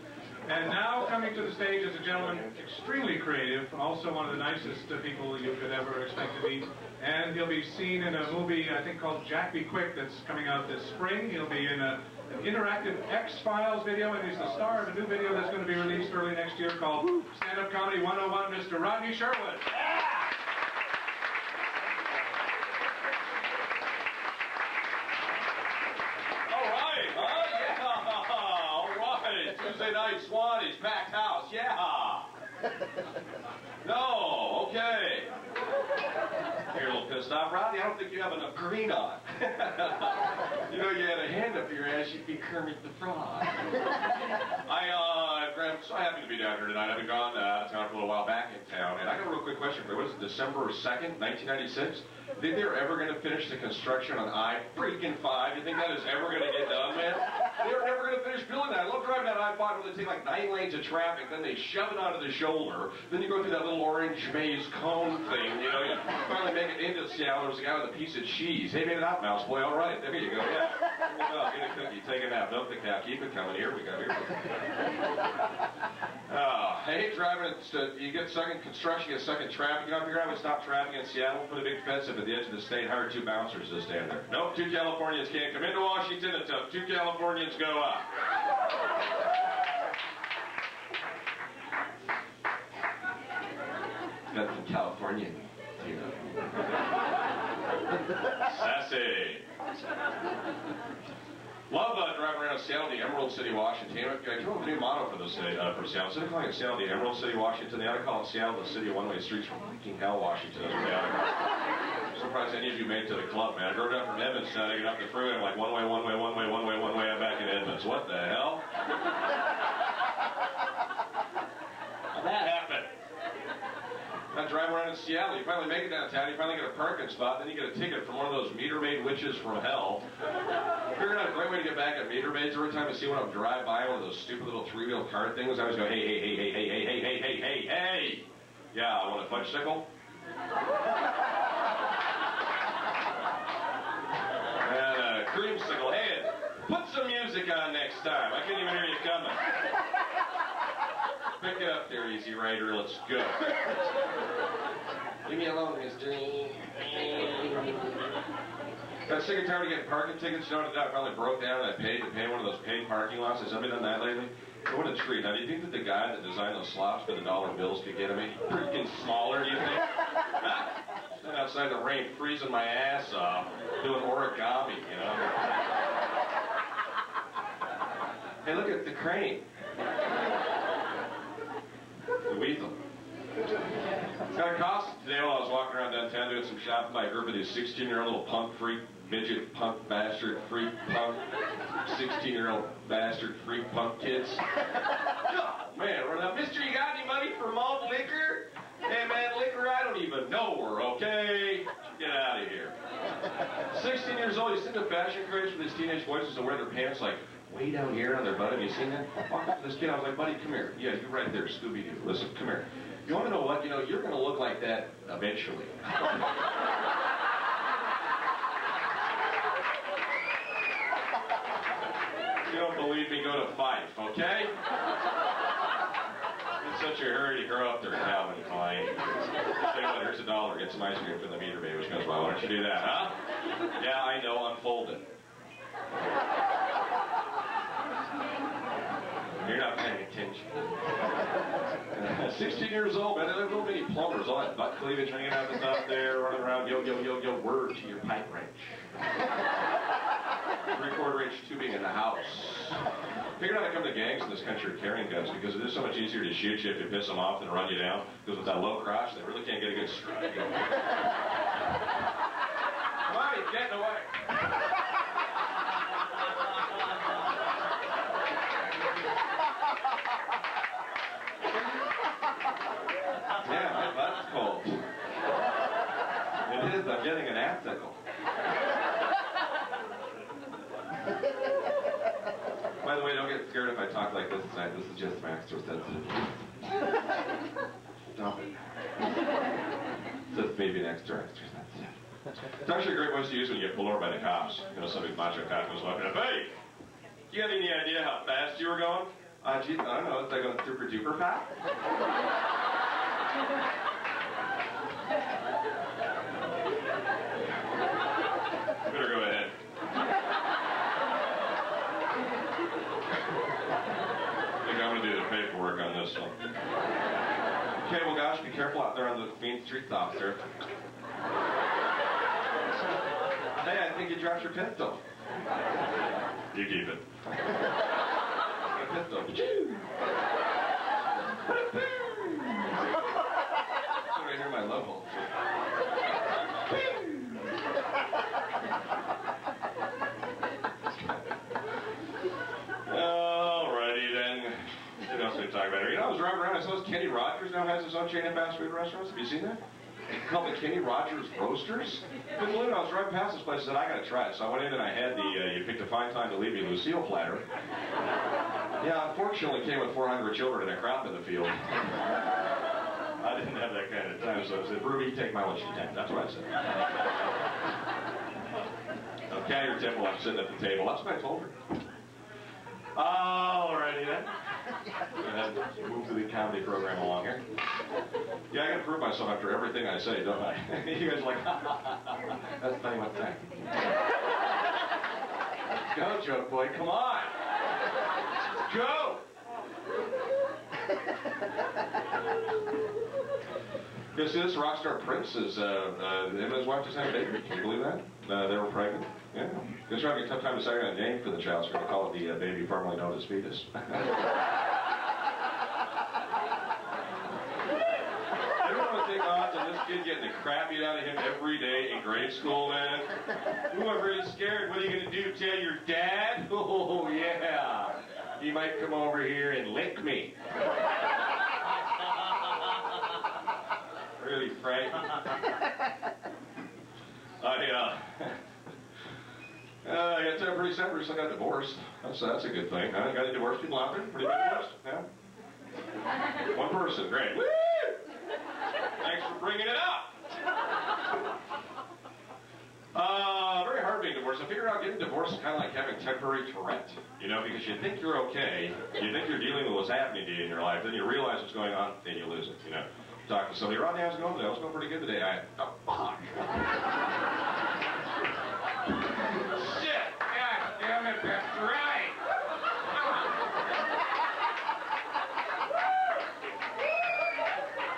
And now coming to the stage is a gentleman extremely creative, also one of the nicest people you could ever expect to meet. And he'll be seen in a movie, I think, called Jack Be Quick that's coming out this spring. He'll be in an interactive X-Files video, and he's the star of a new video that's going to be released early next year called Stand-Up Comedy 101, Mr. Rodney Sherwood. Tuesday night, Swanee, packed house, yeah. No, okay. You're a little pissed off, Rodney. I don't think you have enough green on. You know, you had a hand up your ass, you'd be Kermit the Frog. I'm so happy to be down here tonight. I've been gone out of town for a little while back in town, and I got a real quick question for you. What is it, December 2nd, 1996? Think they're ever going to finish the construction on I-freaking-5? You think that is ever going to get done, man? They're never going to finish building that. I love driving that I-5 where they take like 9 lanes of traffic, then they shove it onto the shoulder, then you go through that little orange maze cone thing, you know, you finally make it into Seattle. There's a guy with a piece of cheese. Hey, made it out, mouse boy. All right, there you go. Yeah. Well, get a cookie, take a nap, dump the cow, keep it coming. Here we go. Here we go. I hate driving. You get stuck in construction, you get stuck in traffic. You know, if you're having to stop traffic in Seattle, put a big fence up at the edge of the state, hire 2 bouncers to stand there. Nope, 2 Californians can't come into Washington until 2 Californians go up. Got from California, you know. Sassy. Love driving around Seattle, the Emerald City, Washington. I came up with a new motto for this city, for Seattle. Instead of calling it Seattle, the Emerald City, Washington, they ought to call it Seattle, the city of one-way streets from freaking hell, Washington. That's what they ought to call it. I'm surprised any of you made it to the club, man. I drove down from Edmonds, I get up the freeway, I'm like, one way, I'm back in Edmonds. What the hell? How'd that happen? I drive around in Seattle, you finally make it downtown, you finally get a parking spot, then you get a ticket from one of those meter maid witches from hell. Figured out a great way to get back at meter maids. Every time I see one of them drive by one of those stupid little 3-wheel cart things, I always go, hey. Yeah, I want a fudge sickle? And a creamsicle. Hey, put some music on next time. I can't even hear you coming. Pick it up there, Easy Rider. Let's go. Leave me alone, mister. Got sick and tired of getting parking tickets. You know what I finally broke down and I paid to pay one of those paid parking lots. Has anybody done that lately? What a treat. Now, do you think that the guy that designed those slots for the dollar bills could get me? Freaking smaller, do you think? Stand outside the rain, freezing my ass off, doing origami, you know? Hey, look at the crane. The weasel. Got a cost today while I was walking around downtown doing some shopping by a group of these 16-year-old little punk freak, midget punk bastard freak punk, 16-year-old bastard freak punk kids. Oh, man, we're now, mister, you got any money for malt liquor? Hey, man, liquor, I don't even know her, okay? Get out of here. 16 years old, you seen the fashion craze for these teenage boys to wear their pants like way down here on their butt? Have you seen that? I walked up to this kid, I was like, buddy, come here. Yeah, you're right there, Scooby-Doo. Listen, come here. You want to know what? You know, you're going to look like that eventually. If you don't believe me, go to Fife, okay? In such a hurry to grow up there, Calvin Klein. Tell you what, here's $1. Get some ice cream from the meter maid, which goes, well, why don't you do that, huh? Yeah, I know, unfold it. You're not paying attention. 16 years old, man. They're little mini plumbers. All that butt cleavage hanging out the top there, running around. Yo, word to your pipe wrench. 3/4 inch tubing in the house. Figured out how come the gangs in this country are carrying guns, because it is so much easier to shoot you if you piss them off than run you down. Because with that low crotch, they really can't get a good strike. Come on, he's getting away. Yeah, getting an ass-tickle. By the way, don't get scared if I talk like this tonight. This is just my extra sensitive. Stop it. Just maybe an extra sensitive. It's actually a great voice to use when you get pulled over by the cops. You know, some big macho cop goes walking up, hey, do you have any idea how fast you were going? Geez, I don't know, it's like going super duper fast. You better go ahead. I think I'm going to do the paperwork on this one. Okay, well, gosh, be careful out there on the Main Street officer. Hey, I think you dropped your pistol. You keep it. A pistol. Right here, my love hole. Alrighty then. What else we talk about here? You know, I was driving around. I saw Kenny Rogers now has his own chain of fast food restaurants. Have you seen that? It's called the Kenny Rogers Roasters. Couldn't believe it. I was driving past this place and said, I gotta try it. So I went in and I had the, you picked a fine time to leave me Lucille platter. Yeah, unfortunately it came with 400 children and a crop in the field. I didn't have that kind of time, so I said, Ruby, take my lunch to 10. That's what I said. Okay, your tip while I'm sitting at the table. That's what I told her. Alrighty then. Go ahead and move to the comedy program along here. Yeah, I gotta prove myself after everything I say, don't I? You guys are like, that's funny, what's that? Go, joke boy, come on! Go! You see, this rock star Prince is, him and his wife just had a baby. Can you believe that? They were pregnant. Yeah. It's having a tough time deciding a name for the child, so we're going to call it the baby formerly known as fetus. Everyone would take odds on this kid getting the crap beat out of him every day in grade school, man. Ooh, I'm really scared. What are you going to do? Tell your dad? Oh, yeah. He might come over here and lick me. Really frightened. I got to pretty sad. I got divorced. That's a good thing. I got any divorced people out there? Pretty good divorced? Yeah. One person. Great. Woo! Thanks for bringing it up. Very hard being divorced. I figured out getting divorced is kind of like having temporary Tourette. You know, because you think you're okay. You think you're dealing with what's happening to you in your life. Then you realize what's going on, then you lose it, you know. Talk to somebody, Rodney, how's it going today? I was going pretty good today. Oh, fuck. Shit! God damn it, that's right!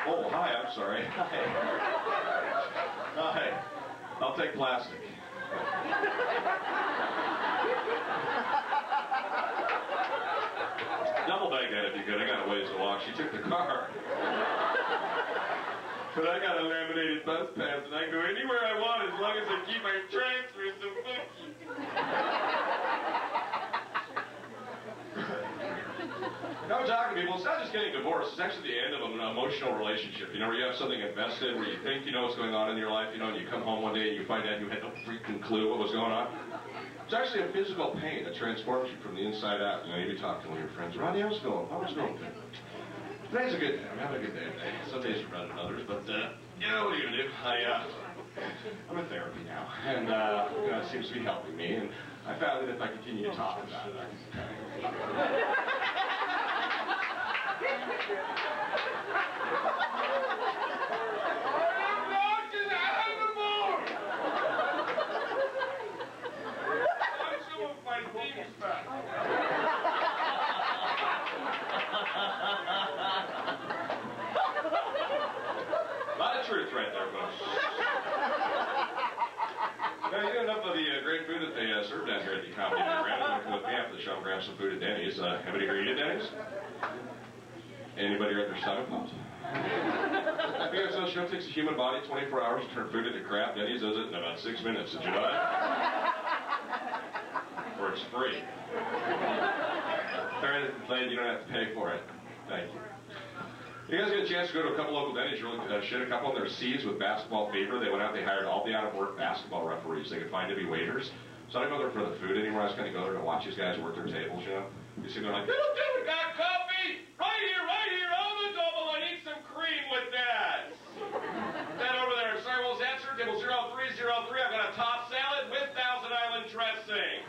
Oh, hi, I'm sorry. Hi. I'll take plastic. Double bag that if you could. I got a ways to walk. She took the car. But I got a laminated bus pass, and I can go anywhere I want as long as I keep my transfers to bookie. Now I'm talking to people, it's not just getting divorced, it's actually the end of an emotional relationship. You know, where you have something invested, where you think you know what's going on in your life, you know, and you come home one day and you find out you had no freaking clue what was going on. It's actually a physical pain that transforms you from the inside out. You know, you be talking to one of your friends, Rodney, how's it going? How's it going? Today's a good day. I'm having a good day today. Some days are better than others, but, you know, what are you going to do? I'm in therapy now, and, you know, it seems to be helping me, and I found that if I continue to talk about it, I can... Truth right there, folks. Now, you know enough of the great food that they serve down here at the comedy program. I'm going to with me after the show and grab some food at Denny's. Anybody ever eat at Denny's? Anybody read their stomach pumped? Because the show takes a human body 24 hours to turn food into crap. Denny's does it in about 6 minutes. Did you know that? Or it's free. Sorry to complain, you don't have to pay for it. Thank you. You guys get a chance to go to a couple local venues, really shit a couple of their seeds with basketball fever. They went out, they hired all the out-of-work basketball referees they could find to be waiters. So I don't go there for the food anymore. I just kind of go there to watch these guys work their tables, you know. You see, they're like, we got coffee right here on the double. I need some cream with that. That over there. Sorry, what was that, sir? Table 0303. I've got a top salad with Thousand Island dressing.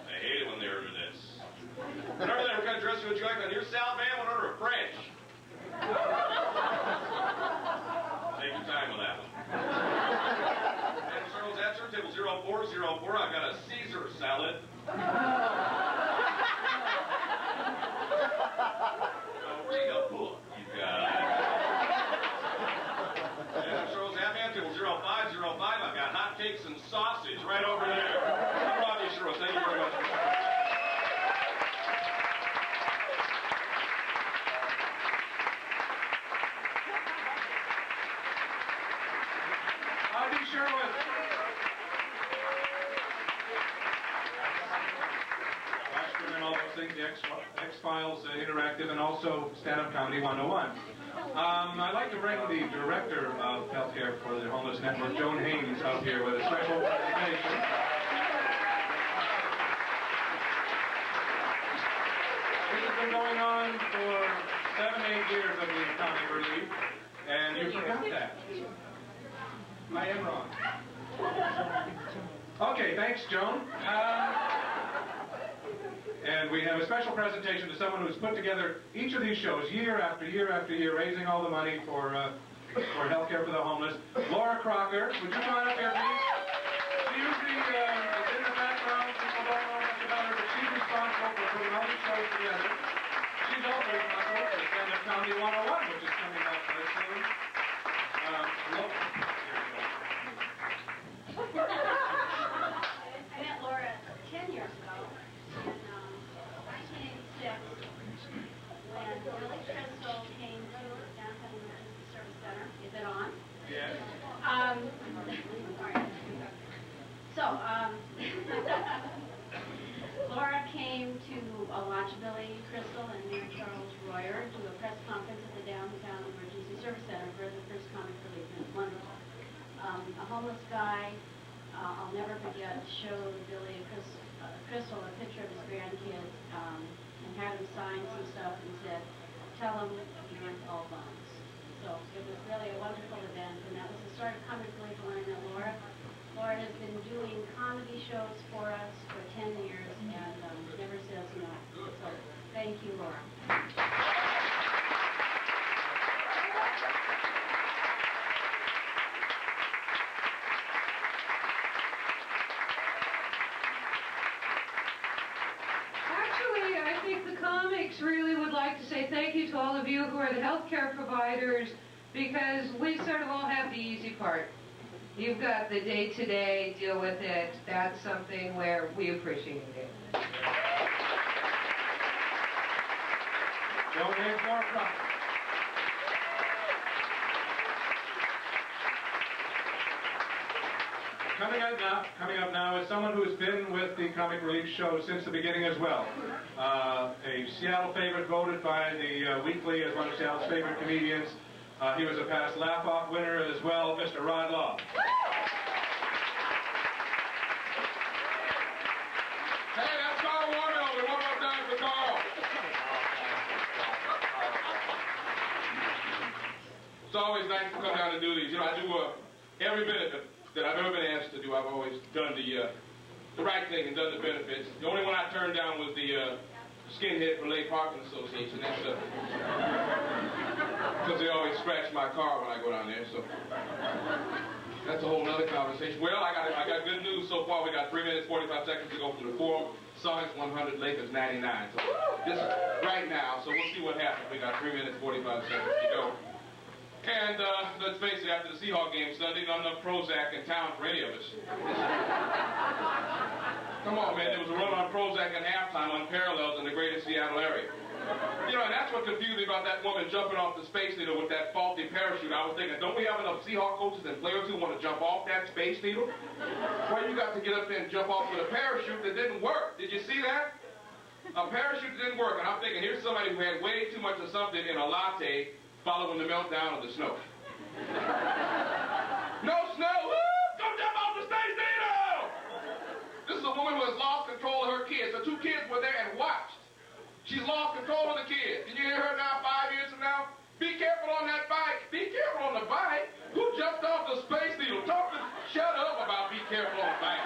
I hate it when they order this. And over there, what kind of dressing would you like on your salad, man? We'll order a French. Take your time with that one. And sir, was that, sir? Table 0404. I've got a Caesar salad. Read a book, you guys. And sir, was that, man? Table 0505. I've got hot cakes and sausage right over there. Robbie Sherwood, thank you very much. Robbie Sherwood. Washburn and all those things, the X-Files Interactive, and also Stand-Up Comedy 101. I'd like to bring the Director of Healthcare for the Homeless Network, Joan Haynes, up here with a special presentation. This has been going on for 7-8 years of the comic relief, and you forgot that. I am wrong. Okay, thanks, Joan. And we have a special presentation to someone who's put together each of these shows year after year after year, raising all the money for healthcare for the homeless. Laura Crocker, would you come on up here, please? She usually is in the background. People don't know much about her, but she's responsible for putting all these shows together. She's also responsible for Stand-Up Comedy 101, which is coming up soon. Laura. I met Laura 10 years ago in 1986 when Billy Crystal came to downtown Emergency Service Center. Is it on? Yes. Laura came to watch Billy Crystal and Mayor Charles Royer do a press conference at the downtown Emergency Service Center for the first comic relief, and it's wonderful. A homeless guy, I'll never forget, showed Billy Crystal a picture of his grandkids and had him sign some stuff and said, tell him he wants all bones. So it was really a wonderful event, and that was the start of comic relief when I met Laura. Laura has been doing comedy shows for us for 10 years and never says no. So thank you, Laura. Actually, I think the comics really would like to say thank you to all of you who are the healthcare providers, because we sort of all have the easy part. You've got the day-to-day, deal with it. That's something where we appreciate it. Joan Haynes, Laura Crocker. Coming up now is someone who's been with the Comic Relief show since the beginning as well. A Seattle favorite, voted by the Weekly as one of Seattle's favorite comedians. He was a past laugh-off winner as well, Mr. Rod Law. Hey, that's Carl Warmenhoven. One more time for Carl. It's always nice to come down and do these. You know, I do every minute that I've ever been asked to do. I've always done the right thing and done the benefits. The only one I turned down was the Skinhead Relay Parking Association. That's because they always scratch my car when I go down there. So that's a whole other conversation. Well, I got good news so far. We got 3 minutes 45 seconds to go from the Forum. Sonics 100, Lakers 99. So this is right now. So we'll see what happens. We got 3 minutes 45 seconds to go. And let's face it, after the Seahawks game Sunday, not enough Prozac in town for any of us. come on, man. There was a run on Prozac at halftime, unparalleled in the greater Seattle area. You know, and that's what confused me about that woman jumping off the Space Needle with that faulty parachute. I was thinking, don't we have enough Seahawk coaches and players who want to jump off that Space Needle? Why you got to get up there and jump off with a parachute that didn't work? Did you see that? A parachute didn't work, and I'm thinking, here's somebody who had way too much of something in a latte following the meltdown of the snow. No snow! Woo! Don't jump off the Space Needle! This is a woman who has lost control of her kids. The two kids were there and watched. She's lost control of the kids. Can you hear her now 5 years from now? Be careful on that bike. Be careful on the bike. Who jumped off the Space Needle? Shut up about be careful on the bike.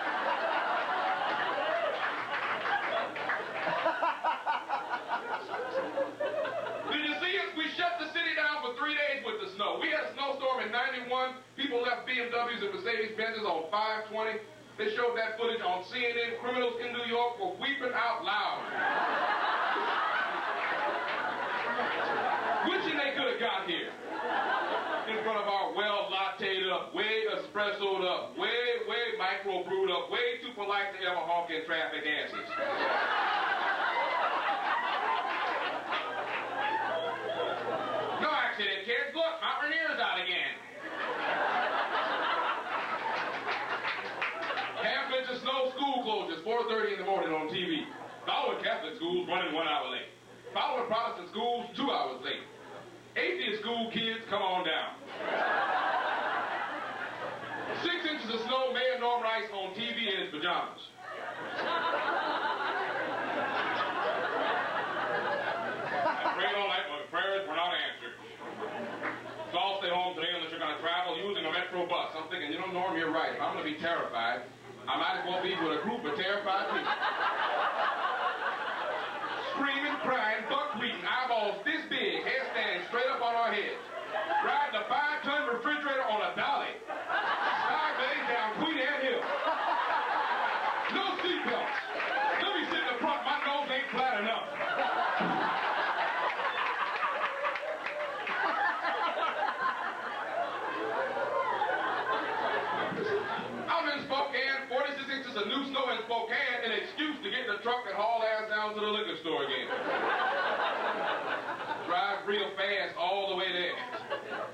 Did you see it? We shut the city down for 3 days with the snow. We had a snowstorm in '91. People left BMWs and Mercedes-Benzes on 520. They showed that footage on CNN. Criminals in New York were weeping out loud. Wishing they could have got here. In front of our well-latte'd up, way espressoed up, way micro-brewed up, way too polite to ever honk in traffic asses. No accident, kids. Look, Mount Rainier's out again. Catholic to snow school closures, 4:30 in the morning on TV. Following Catholic schools running 1 hour late. Following Protestant schools 2 hours late. Atheist school kids, come on down. 6 inches of snow, Mayor Norm Rice on TV in his pajamas. I prayed all night, but prayers were not answered. So I'll stay home today unless you're going to travel using a Metro bus. I'm thinking, you know, Norm, you're right. If I'm going to be terrified, I might as well be with a group of terrified people. Screaming, crying, buck-bleeding, eyeballs this big, hair standing straight up on our heads. Riding a 5-ton refrigerator on a dolly. Sideways down Queen Anne Hill. No seatbelts. Let me sit in the front, my nose ain't flat enough. I'm in Spokane, 46 inches of new snow in Spokane, an excuse to get in the truck and haul ass down to the liquor store again. Drive real fast all the way there.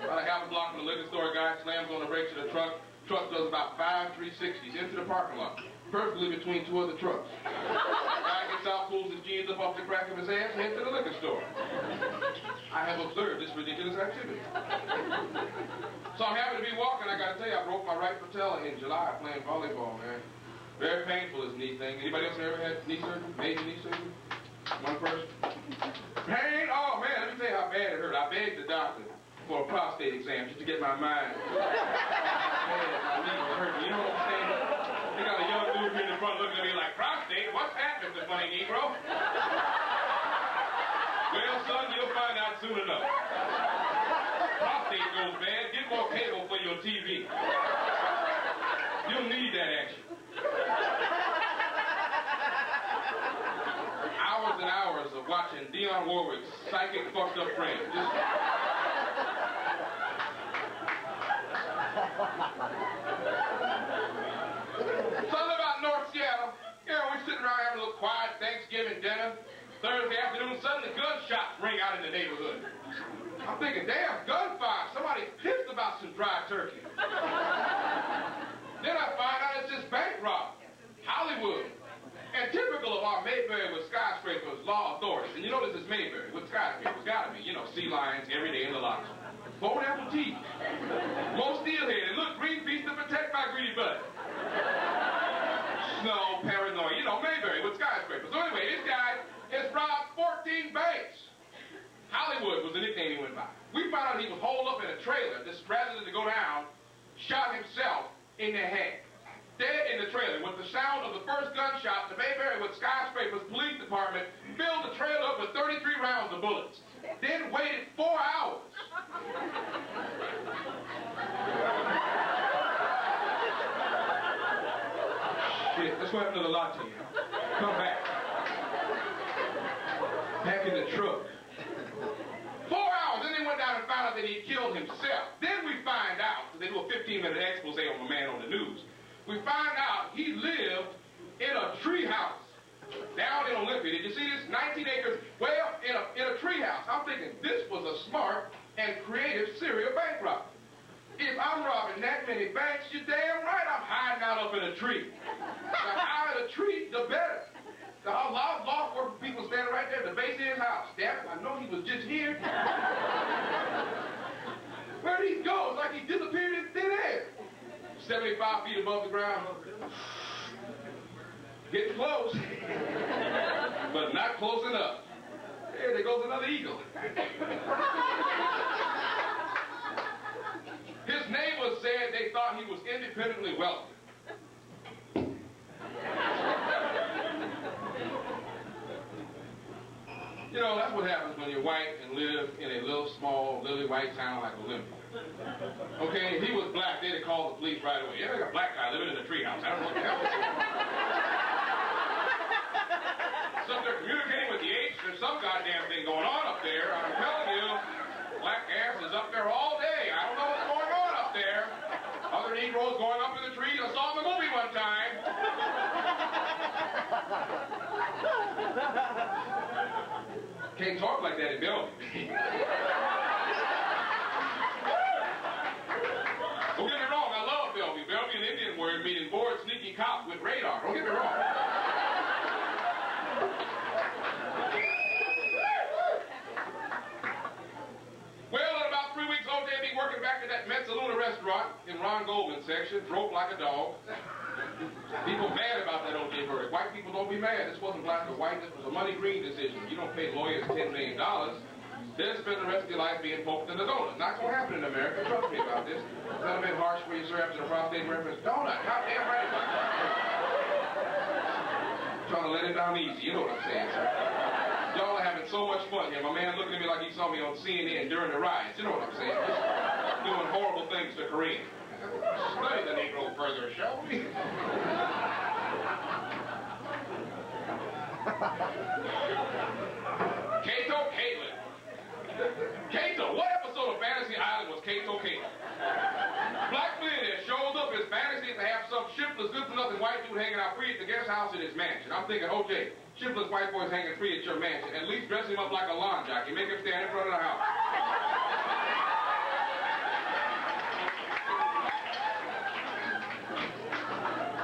About a half a block from the liquor store, guy slams on the brakes of the truck. Truck does about 5 360s into the parking lot, perfectly between 2 other trucks. Guy gets out, pulls his jeans up off the crack of his ass, and heads to the liquor store. I have observed this ridiculous activity. So I'm happy to be walking. I gotta tell you, I broke my right patella in July playing volleyball, man. Very painful, this knee thing. Anybody else ever had knee surgery? Major knee surgery? One person? Pain? Oh, man, let me tell you how bad it hurt. I begged the doctor for a prostate exam just to get my mind. My knees were hurting. You know what I'm saying? They got a young dude here in the front looking at me like, prostate? What's that, Mr. Funny Negro? Well, son, you'll find out soon enough. Prostate goes bad. Get more cable for your TV. You'll need that action. Hours and hours of watching Dionne Warwick's psychic fucked up friend. So I live out in North Seattle. You know, we're sitting around having a little quiet Thanksgiving dinner. Thursday afternoon, suddenly gunshots ring out in the neighborhood. I'm thinking, damn, gunfire. Somebody pissed about some dry turkey. Then I find out it's just bank robbery. Hollywood. And typical of our Mayberry with skyscrapers, law authorities. And you know this is Mayberry with skyscrapers. Gotta be, you know, sea lions every day in the lobby. Bone apple teeth. More steelhead. And look, green piece to protect my greedy butt. Snow, paranoia. You know, Mayberry with skyscrapers. So anyway, this guy has robbed 14 banks. Hollywood was the nickname he went by. We found out he was holed up in a trailer, just rather than to go down, shot himself in the head. Dead in the trailer. With the sound of the first gunshot, the Mayberry with skyscrapers police department filled the trailer up with 33 rounds of bullets. Then waited 4 hours. Shit, that's what happened to the latte. Come back. Back in the truck. 4 hours. Then they went down and found out that he killed himself. Then we find out, because they do a 15-minute expose on the man on the news. We find out he lived in a treehouse. 19 acres way up in a treehouse. I'm thinking this was a smart and creative serial bank robber. If I'm robbing that many banks, you're damn right I'm hiding out up in a tree. The higher the tree, the better. The law working people standing right there at the base of his house. Damn it, I know he was just here. Where'd he go? It's like he disappeared in thin air. 75 feet above the ground. Getting close. But not close enough. Hey, there goes another eagle. His neighbors said they thought he was independently wealthy. You know, that's what happens when you're white and live in a little small, lily white town like Olympia. Okay, if he was black, they'd have called the police right away. Yeah, there's a black guy living in a treehouse. I don't know what the hell is going on. So they're communicating with the apes. There's some goddamn thing going on up there. I'm telling you, black ass is up there all day. I don't know what's going on up there. Other Negroes going up in the trees. I saw them in a movie one time. Can't talk like that in Bellevue. Don't get me wrong, I love Bellevue. Bellevue and Indian word meaning bored, sneaky cop with radar. Don't get me wrong. Well, in about 3 weeks, OJ be working back at that Mezzaluna restaurant in Ron Goldman's section, broke like a dog. People mad about that OJ verdict. White people don't be mad. This wasn't black or white. This was a money green decision. You don't pay lawyers $10 million. They'll spend the rest of your life being poked in the donut. Not going to happen in America. Trust me about this. It's not a bit harsh for you, sir, after the prostate reference. Donut. Goddamn right. Trying to let it down easy. You know what I'm saying, sir. Y'all are having so much fun here. My man looking at me like he saw me on CNN during the riots. You know what I'm saying? Just doing horrible things to Koreans. Study the Negro further, shall we? Cato Caitlin. Cato, what episode of Fantasy Island was Cato Caitlin? Black millionaire shows up his fantasy to have some shiftless, good-for-nothing white dude hanging out free at the guest house in his mansion. I'm thinking, OJ, shiftless white boys hanging free at your mansion. At least dress him up like a lawn jockey. Make him stand in front of the house.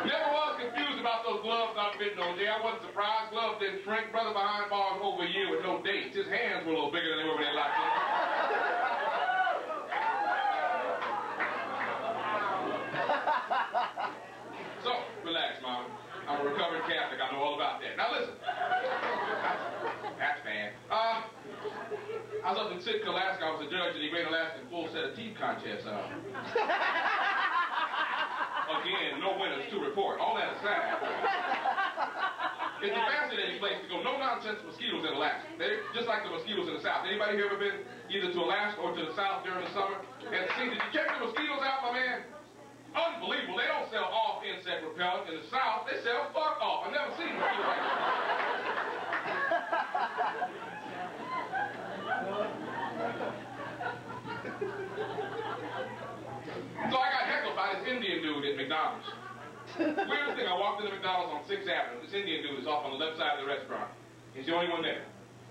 Never was confused about those gloves not fitting OJ. I wasn't surprised. Gloves didn't shrink. Brother behind bars over a year with no dates. His hands were a little bigger than they were when they locked in. So, relax, Mom. I'm a recovered Catholic. I know all about that. Now listen. That's bad. I was up in Sitka, Alaska. I was a judge in the Great Alaskan Full Set of Teeth Contest. Again, no winners to report. All that aside. It's a fascinating place to go. No-nonsense mosquitoes in Alaska. They're just like the mosquitoes in the South. Anybody here ever been either to Alaska or to the South during the summer? And see, did you check the mosquitoes out, my man? Unbelievable. They don't sell off insect repellent. In the South, they sell fuck off. I've never seen mosquitoes like that. So I got heckled by this Indian dude at McDonald's. Weirdest thing, I walked into McDonald's on 6th Avenue. This Indian dude is off on the left side of the restaurant. He's the only one there.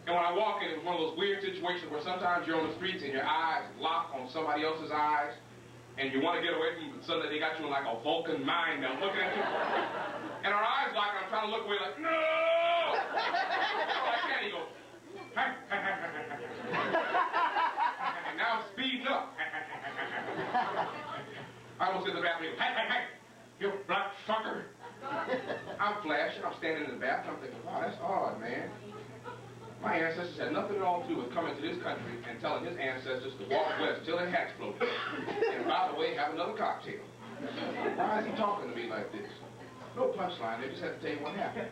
And when I walk in, it was one of those weird situations where sometimes you're on the streets and your eyes lock on somebody else's eyes, and you want to get away from them, but suddenly they got you in like a Vulcan mind melt looking at you. And our eyes lock, and I'm trying to look away like, no! I can't. He goes, and now I'm speeding up. I almost in the bathroom. Hey, you black fucker. I'm flashing. I'm standing in the bathroom. I'm thinking, wow, that's odd, man. My ancestors had nothing at all to do with coming to this country and telling his ancestors to walk west till their hats floated. And by the way, have another cocktail. Why is he talking to me like this? No punchline. They just had to tell you what happened.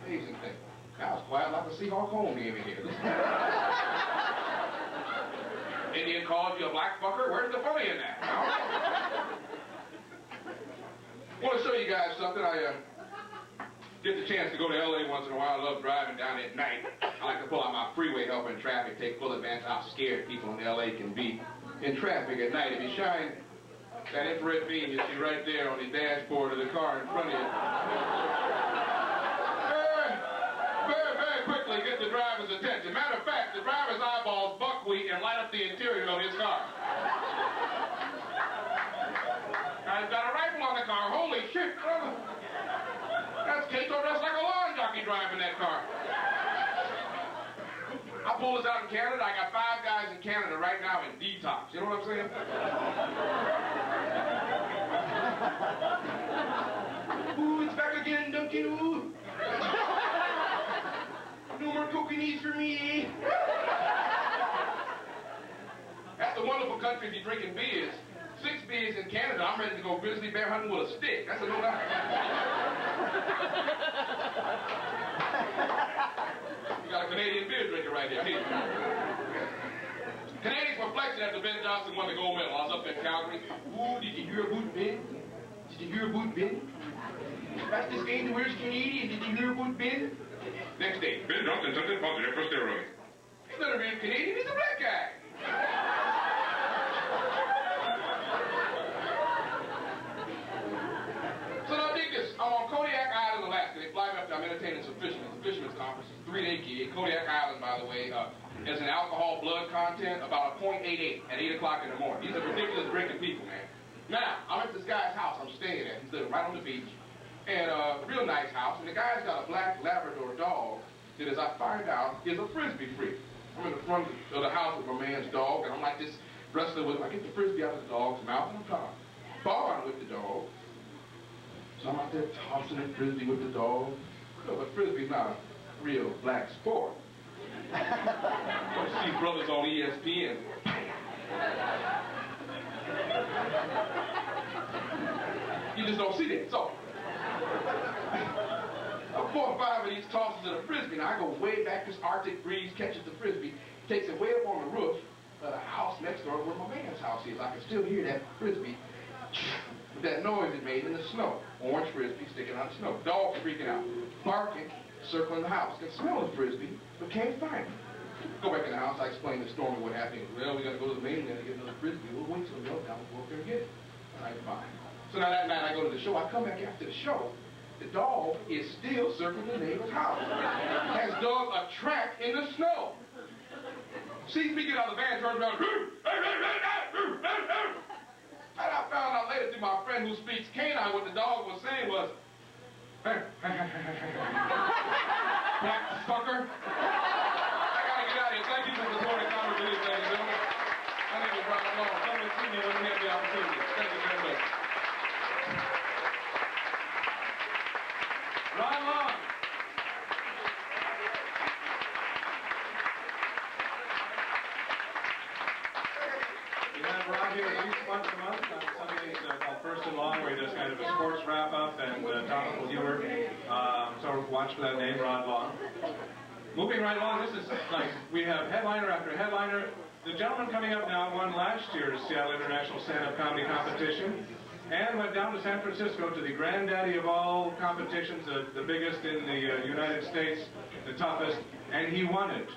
Amazing thing. I was quiet like a Seahawk home game in here. Indian called you a black fucker? Where's the funny in that? I want to show you guys something. I get the chance to go to L.A. once in a while. I love driving down at night. I like to pull out my freeway helper in traffic, take full advantage of how scared people in L.A. can be in traffic at night. If you shine that infrared beam you see right there on the dashboard of the car in front of you, very, very quickly get the driver's and light up the interior of his car. Guy's got a rifle on the car. Holy shit, brother. That's Cato dressed like a lawn jockey driving that car. I pulled this out in Canada. I got 5 guys in Canada right now in detox. You know what I'm saying? Ooh, it's back again, Duncan. Ooh. No more coconuts for me. That's a wonderful country to be drinking beers. 6 beers in Canada, I'm ready to go grizzly bear hunting with a stick. That's a no doubt. We got a Canadian beer drinker right here. Canadians were flexing after Ben Johnson won the gold medal. I was up in Calgary. Ooh, did you hear about Ben? Did you hear about Ben? Fastest game to where's Canadian? Did you hear about Ben? Next day, Ben Johnson tested positive for steroids. He's not a real Canadian, he's a black guy. So now dig this. I'm on Kodiak Island, Alaska. They fly me up there. I'm entertaining some fishermen. It's a fisherman's conference. It's a 3-day gig. Kodiak Island, by the way, has an alcohol blood content about a .88 at 8 o'clock in the morning. These are ridiculous drinking people, man. Now, I'm at this guy's house I'm staying at. He's living right on the beach. And a real nice house. And the guy's got a black Labrador dog that, as I find out, is a Frisbee freak. I'm in the front of the house with my man's dog, and I'm like this wrestler with him. I get the Frisbee out of the dog's mouth, and I'm trying to bond with the dog. So I'm out there tossing the Frisbee with the dog. But Frisbee's not a real black sport. You see brothers on ESPN. You just don't see that. So, 4 or 5 of these tosses of the Frisbee. Now, I go way back. This Arctic breeze catches the Frisbee, takes it way up on the roof of the house next door where my man's house is. I can still hear that Frisbee with that noise it made in the snow. Orange Frisbee sticking out of the snow. Dog freaking out, barking, circling the house. Can smell the Frisbee, but can't find it. Go back in the house. I explain the storm and what happened. Well, we got to go to the mainland to get another Frisbee. We'll wait till the meltdown. We'll go up there and get it. All right, fine. So now that night I go to the show. I come back after the show. The dog is still circling the neighbor's house. Has dug a track in the snow. Sees me get out of the van, turns around. And I found out later through my friend who speaks canine what the dog was saying was, black fucker. I gotta get out of here. Thank you for supporting Comedy Relief, ladies and gentlemen. My name is Ron Long. Come and see me when you have the opportunity. Thank you very much. Ron Long. We have Ron here at least once a month on Sundays called First and Long, where he does kind of a sports wrap-up and topical humor. So watch for that name, Ron Long. Moving right along, this is like, we have headliner after headliner. The gentleman coming up now won last year's Seattle International Stand-Up Comedy Competition and went down to San Francisco to the granddaddy of all competitions, the biggest in the United States, the toughest, and he won it.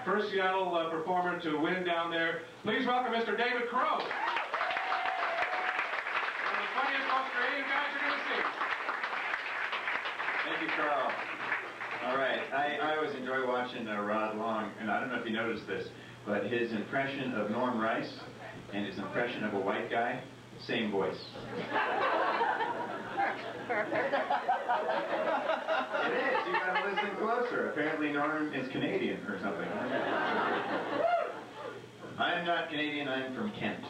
First Seattle performer to win down there. Please welcome Mr. David Crow. One of the funniest Australian guys you're going to see. Thank you, Carl. All right, I always enjoy watching Rod Long, and I don't know if you noticed this, but his impression of Norm Rice and his impression of a white guy, same voice. It is. You gotta listen closer. Apparently Norm is Canadian or something. I'm not Canadian. I'm from Kent.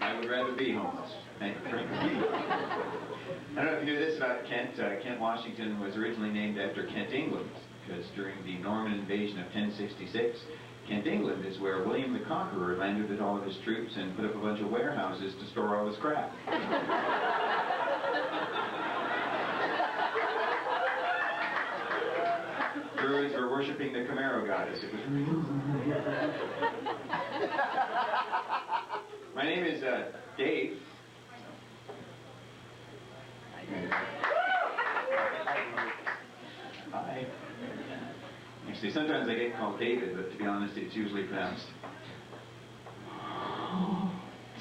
I would rather be homeless. Thank you. I don't know if you knew this about Kent. Kent, Washington was originally named after Kent, England, because during the Norman invasion of 1066, Kent, England is where William the Conqueror landed with all of his troops and put up a bunch of warehouses to store all his crap. Druids were worshiping the Camaro goddess. It was My name is Dave. Hi. Actually, sometimes I get called David, but to be honest, it's usually pronounced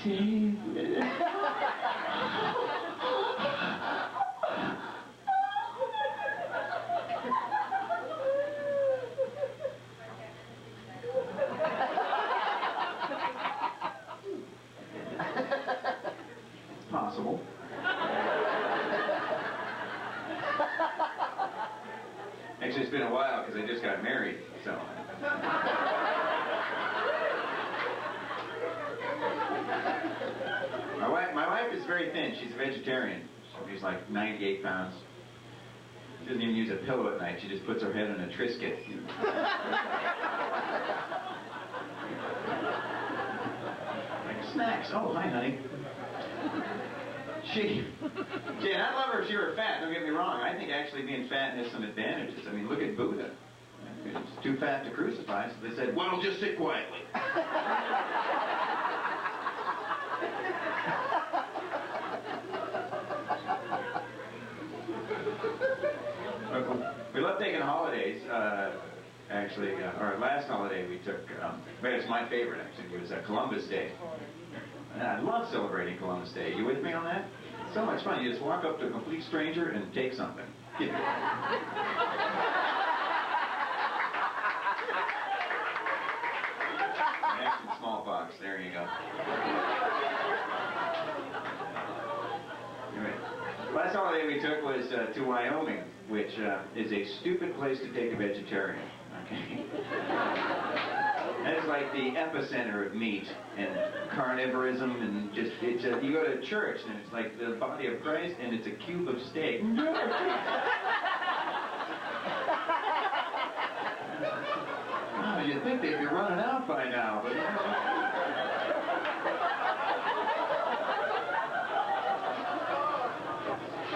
David. Actually, it's been a while because I just got married, so. My wife is very thin. She's a vegetarian. She's like 98 pounds. She doesn't even use a pillow at night. She just puts her head in a Triscuit. Like snacks. Oh, hi, honey. And I'd love her if she were fat. Don't get me wrong. I think actually being fat has some advantages. I mean, look at Buddha. It's too fat to crucify, so they said, well, just sit quietly. We love taking holidays. Actually, our last holiday we took, it's my favorite actually, it was Columbus Day. And I love celebrating Columbus Day. You with me on that? It's so much fun. You just walk up to a complete stranger and take something. Give it. Action smallpox. There you go. Anyway, last holiday we took was to Wyoming, which is a stupid place to take a vegetarian. Okay. That's like the epicenter of meat and carnivorism, and just you go to church and it's like the body of Christ and it's a cube of steak. Oh, you'd think they'd be running out by now, but.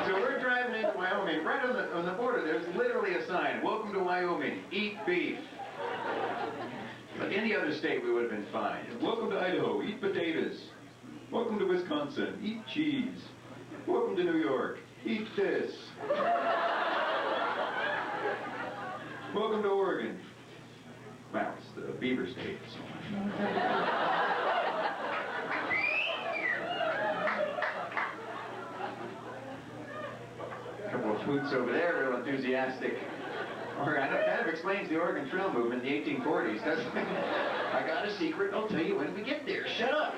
So we're driving into Wyoming. Right on the border, there's literally a sign: "Welcome to Wyoming. Eat beef." Like any other state, we would have been fine. Welcome to Idaho. Eat potatoes. Welcome to Wisconsin. Eat cheese. Welcome to New York. Eat this. Welcome to Oregon. Wow, it's the beaver state. So. A couple of hoots over there, real enthusiastic. Oregon, that kind of explains the Oregon Trail movement in the 1840s, doesn't it? I got a secret. I'll tell you when we get there. Shut up.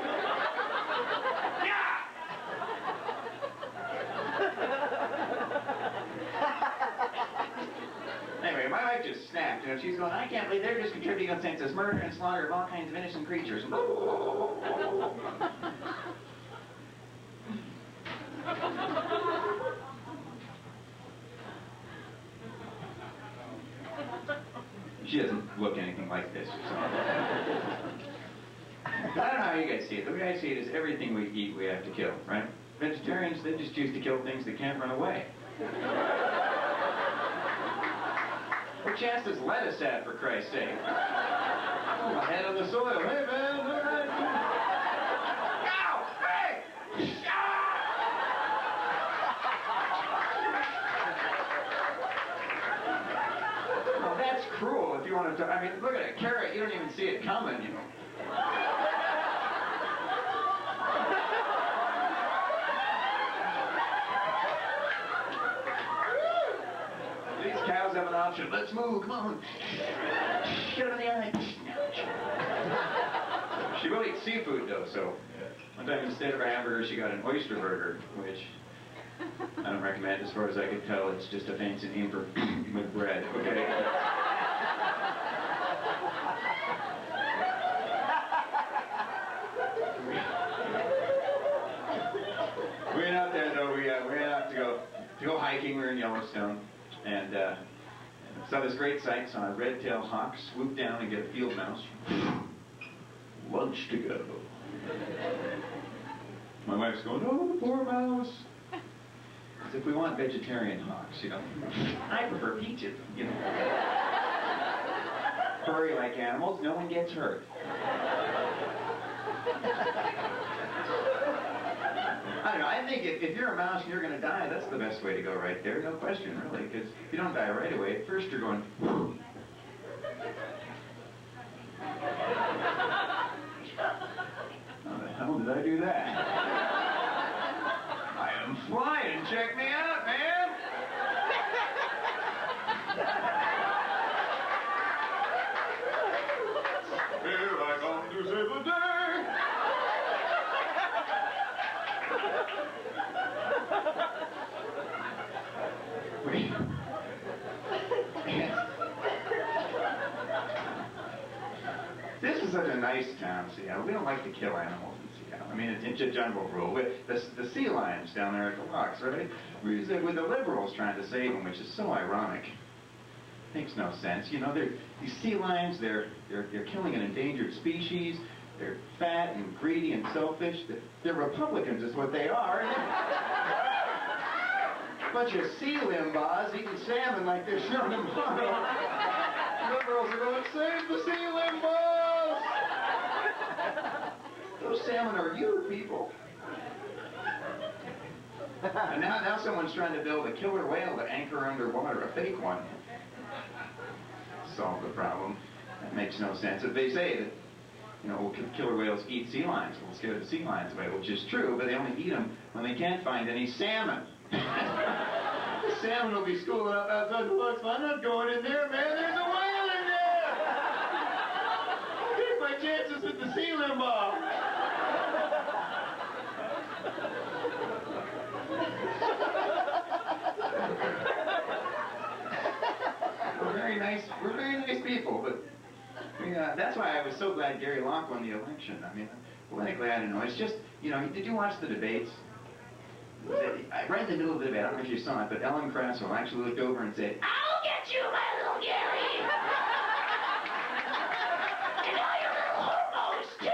Yeah! Anyway, my wife just snapped. You know, she's going, I can't believe they're just contributing on census murder and slaughter of all kinds of innocent creatures. She doesn't look anything like this, so. I don't know how you guys see it. The way I see it is everything we eat we have to kill, right? Vegetarians, they just choose to kill things that can't run away. What chance does lettuce have, for Christ's sake? Oh, my head on the soil. Hey, man, all right. Ow! Hey! Well, that's cruel if you want to. I mean, look at a carrot. You don't even see it coming, you know. These cows have an option. Let's move. Come on. Get them in the eye. She will eat seafood, though, so one time instead of a hamburger, she got an oyster burger, which I don't recommend. As far as I can tell, it's just a fancy name for with bread. Okay. We went out there, though. We went out to go hiking. We were in Yellowstone, and saw this great sight. Saw a red-tailed hawk swoop down and get a field mouse. Lunch to go. My wife's going, oh, the poor mouse. As if we want vegetarian hawks, you know. I prefer peaches, you know. Furry-like animals, no one gets hurt. I don't know, I think if you're a mouse and you're going to die, that's the best way to go right there. No question, really, because if you don't die right away, at first you're going, how the hell did I do that? I am flying. Check me out, man. Here I come to save the day. This is such a nice town, Seattle. We don't like to kill animals in Seattle. I mean, it's a general rule. The sea lions down there at the locks, right? With the liberals trying to save them, which is so ironic. Makes no sense. You know, these sea lions, they're killing an endangered species. They're fat and greedy and selfish. They're Republicans is what they are. Bunch of sea limbahs eating salmon like they're showing them tomorrow. Liberals are going, save the sea limbahs! Those salmon are you people. And now someone's trying to build a killer whale to anchor underwater, a fake one. Solve the problem. That makes no sense. If they say that, you know, killer whales eat sea lions, we'll scare the sea lions away, which is true, but they only eat them when they can't find any salmon. The salmon will be schooling up outside the locks. I'm not going in there, man. There's a whale in there! I'll take my chances with the sea limbah. We're very nice people, but that's why I was so glad Gary Locke won the election. I mean, politically, I don't know. It's just, you know, did you watch the debates? Right in the middle of the debate, I don't know if you saw it, but Ellen Krasnow actually looked over and said, "I'll get you, my little Gary! And all your little homos, too!"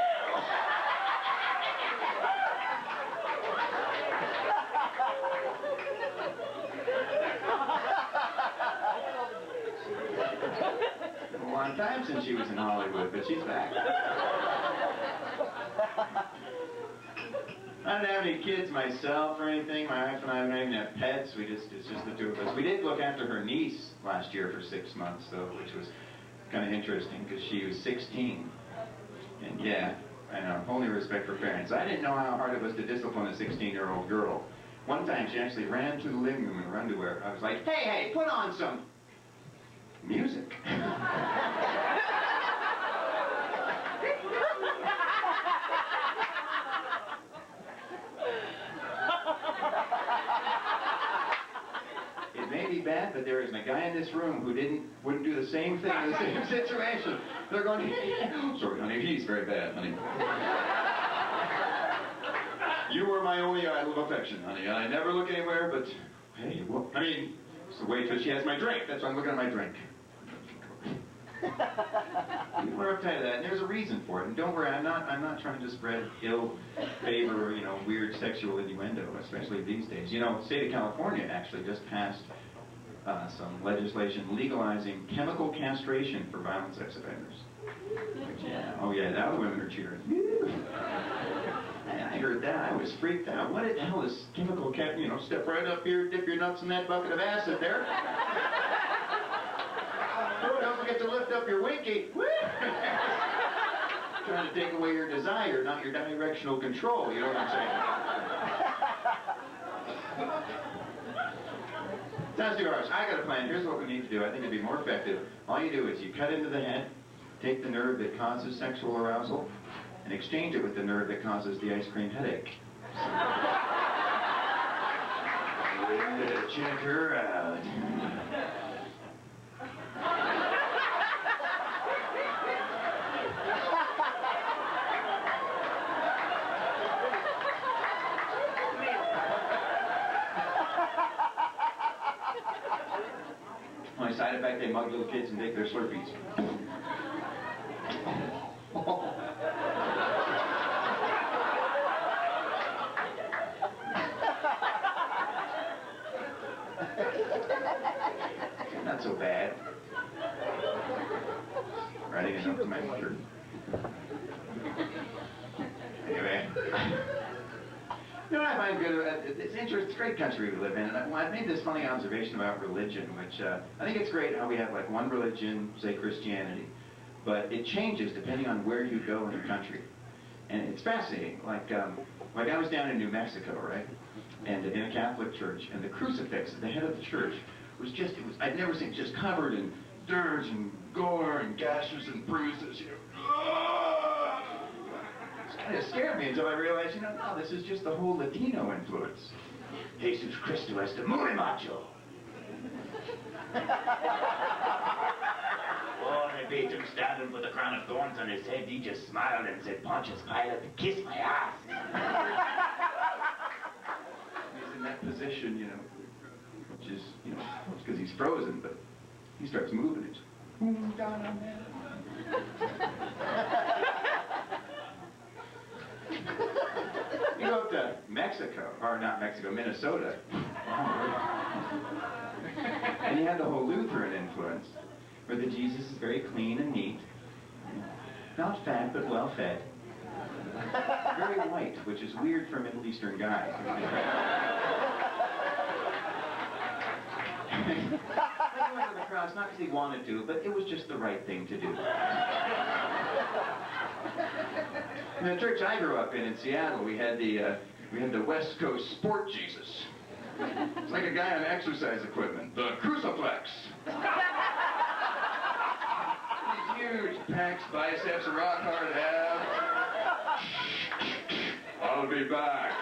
It's been a long time since she was in Hollywood, but she's back. I don't have any kids myself or anything. My wife and I don't even have pets. It's just the two of us. We did look after her niece last year for 6 months, though, which was kind of interesting because she was 16. And yeah, I know, only respect for parents. I didn't know how hard it was to discipline a 16-year-old girl. One time she actually ran to the living room in her underwear. I was like, hey, put on some music. It may be bad, but there isn't a guy in this room who wouldn't do the same thing in the same situation. They're going, sorry, honey, he's very bad, honey. You were my only idol of affection, honey, and I never look anywhere but, hey, well, I mean, so wait till she has my drink. That's why I'm looking at my drink. People are uptight of that, and there's a reason for it. And don't worry, I'm not trying to spread ill favor or, you know, weird sexual innuendo, especially these days. You know, the state of California actually just passed some legislation legalizing chemical castration for violent sex offenders. Oh yeah, now the women are cheering. I heard that. I was freaked out. What the hell is chemical cat? You know, step right up here, dip your nuts in that bucket of acid there. Oh, don't forget to lift up your winky. Trying to take away your desire, not your directional control. You know what I'm saying? Sounds too harsh. I got a plan. Here's what we need to do. I think it'd be more effective. All you do is you cut into the head, take the nerve that causes sexual arousal, and exchange it with the nerve that causes the ice cream headache. Check her out. Only side effect, they mug little kids and take their Slurpees. Not so bad. Writing it up to my mother. Anyway. You know what I find good? It's interesting. It's a great country we live in. And I made this funny observation about religion, which I think it's great how we have like one religion, say Christianity, but it changes depending on where you go in the country. And it's fascinating. Like I was down in New Mexico, right? And in a Catholic church, and the crucifix at the head of the church was I'd never seen it, just covered in dirt and gore and gashes and bruises, you know. It kind of scared me until I realized, no, this is just the whole Latino influence. Jesus Cristo es de muy macho. Oh, they beat him standing with a crown of thorns on his head. He just smiled and said, Pontius Pilate, kiss my ass. He's in that position, you know, which is, you know, it's because he's frozen, but he starts moving. It's, you go up to Mexico, or not Mexico, Minnesota, and you have the whole Lutheran influence, where the Jesus is very clean and neat, not fat but well fed, very white, which is weird for a Middle Eastern guy. He went to the cross not because he wanted to, but it was just the right thing to do. In the church I grew up in Seattle, we had the West Coast Sport Jesus. It's like a guy on exercise equipment, the cruciflex. These huge pecs, biceps, rock hard abs. I'll be back.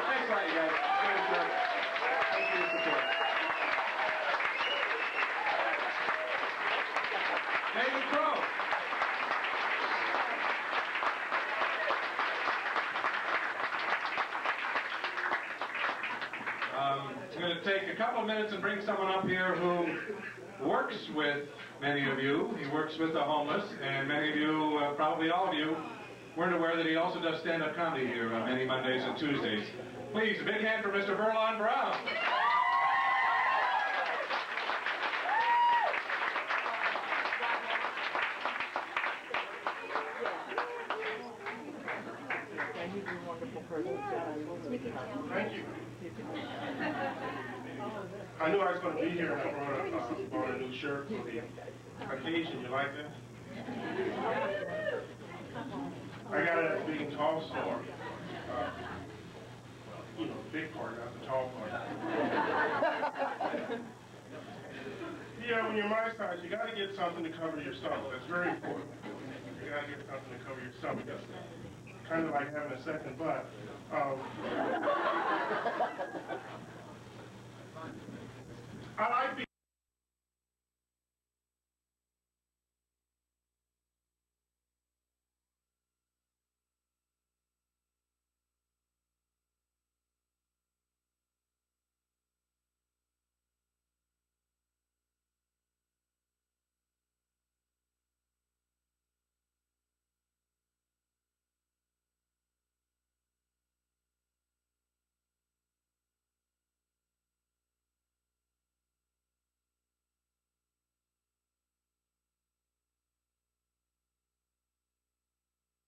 Thanks a lot, you guys. Thanks for your support. David Crow. I'm going to take a couple of minutes and bring someone up here who works with many of you. He works with the homeless, and many of you, probably all of you, weren't aware that he also does stand-up comedy here on many Mondays and Tuesdays. Please, a big hand for Mr. Verlon Brown. Thank you. I knew I was going to be here, and I brought a new shirt for the occasion. You like that? I got it at the Big and Tall store. You know, the big part, not the tall part. Yeah, when you're my size, you got to get something to cover your stomach. That's very important. You got to get something to cover your stomach. That's kind of like having a second butt.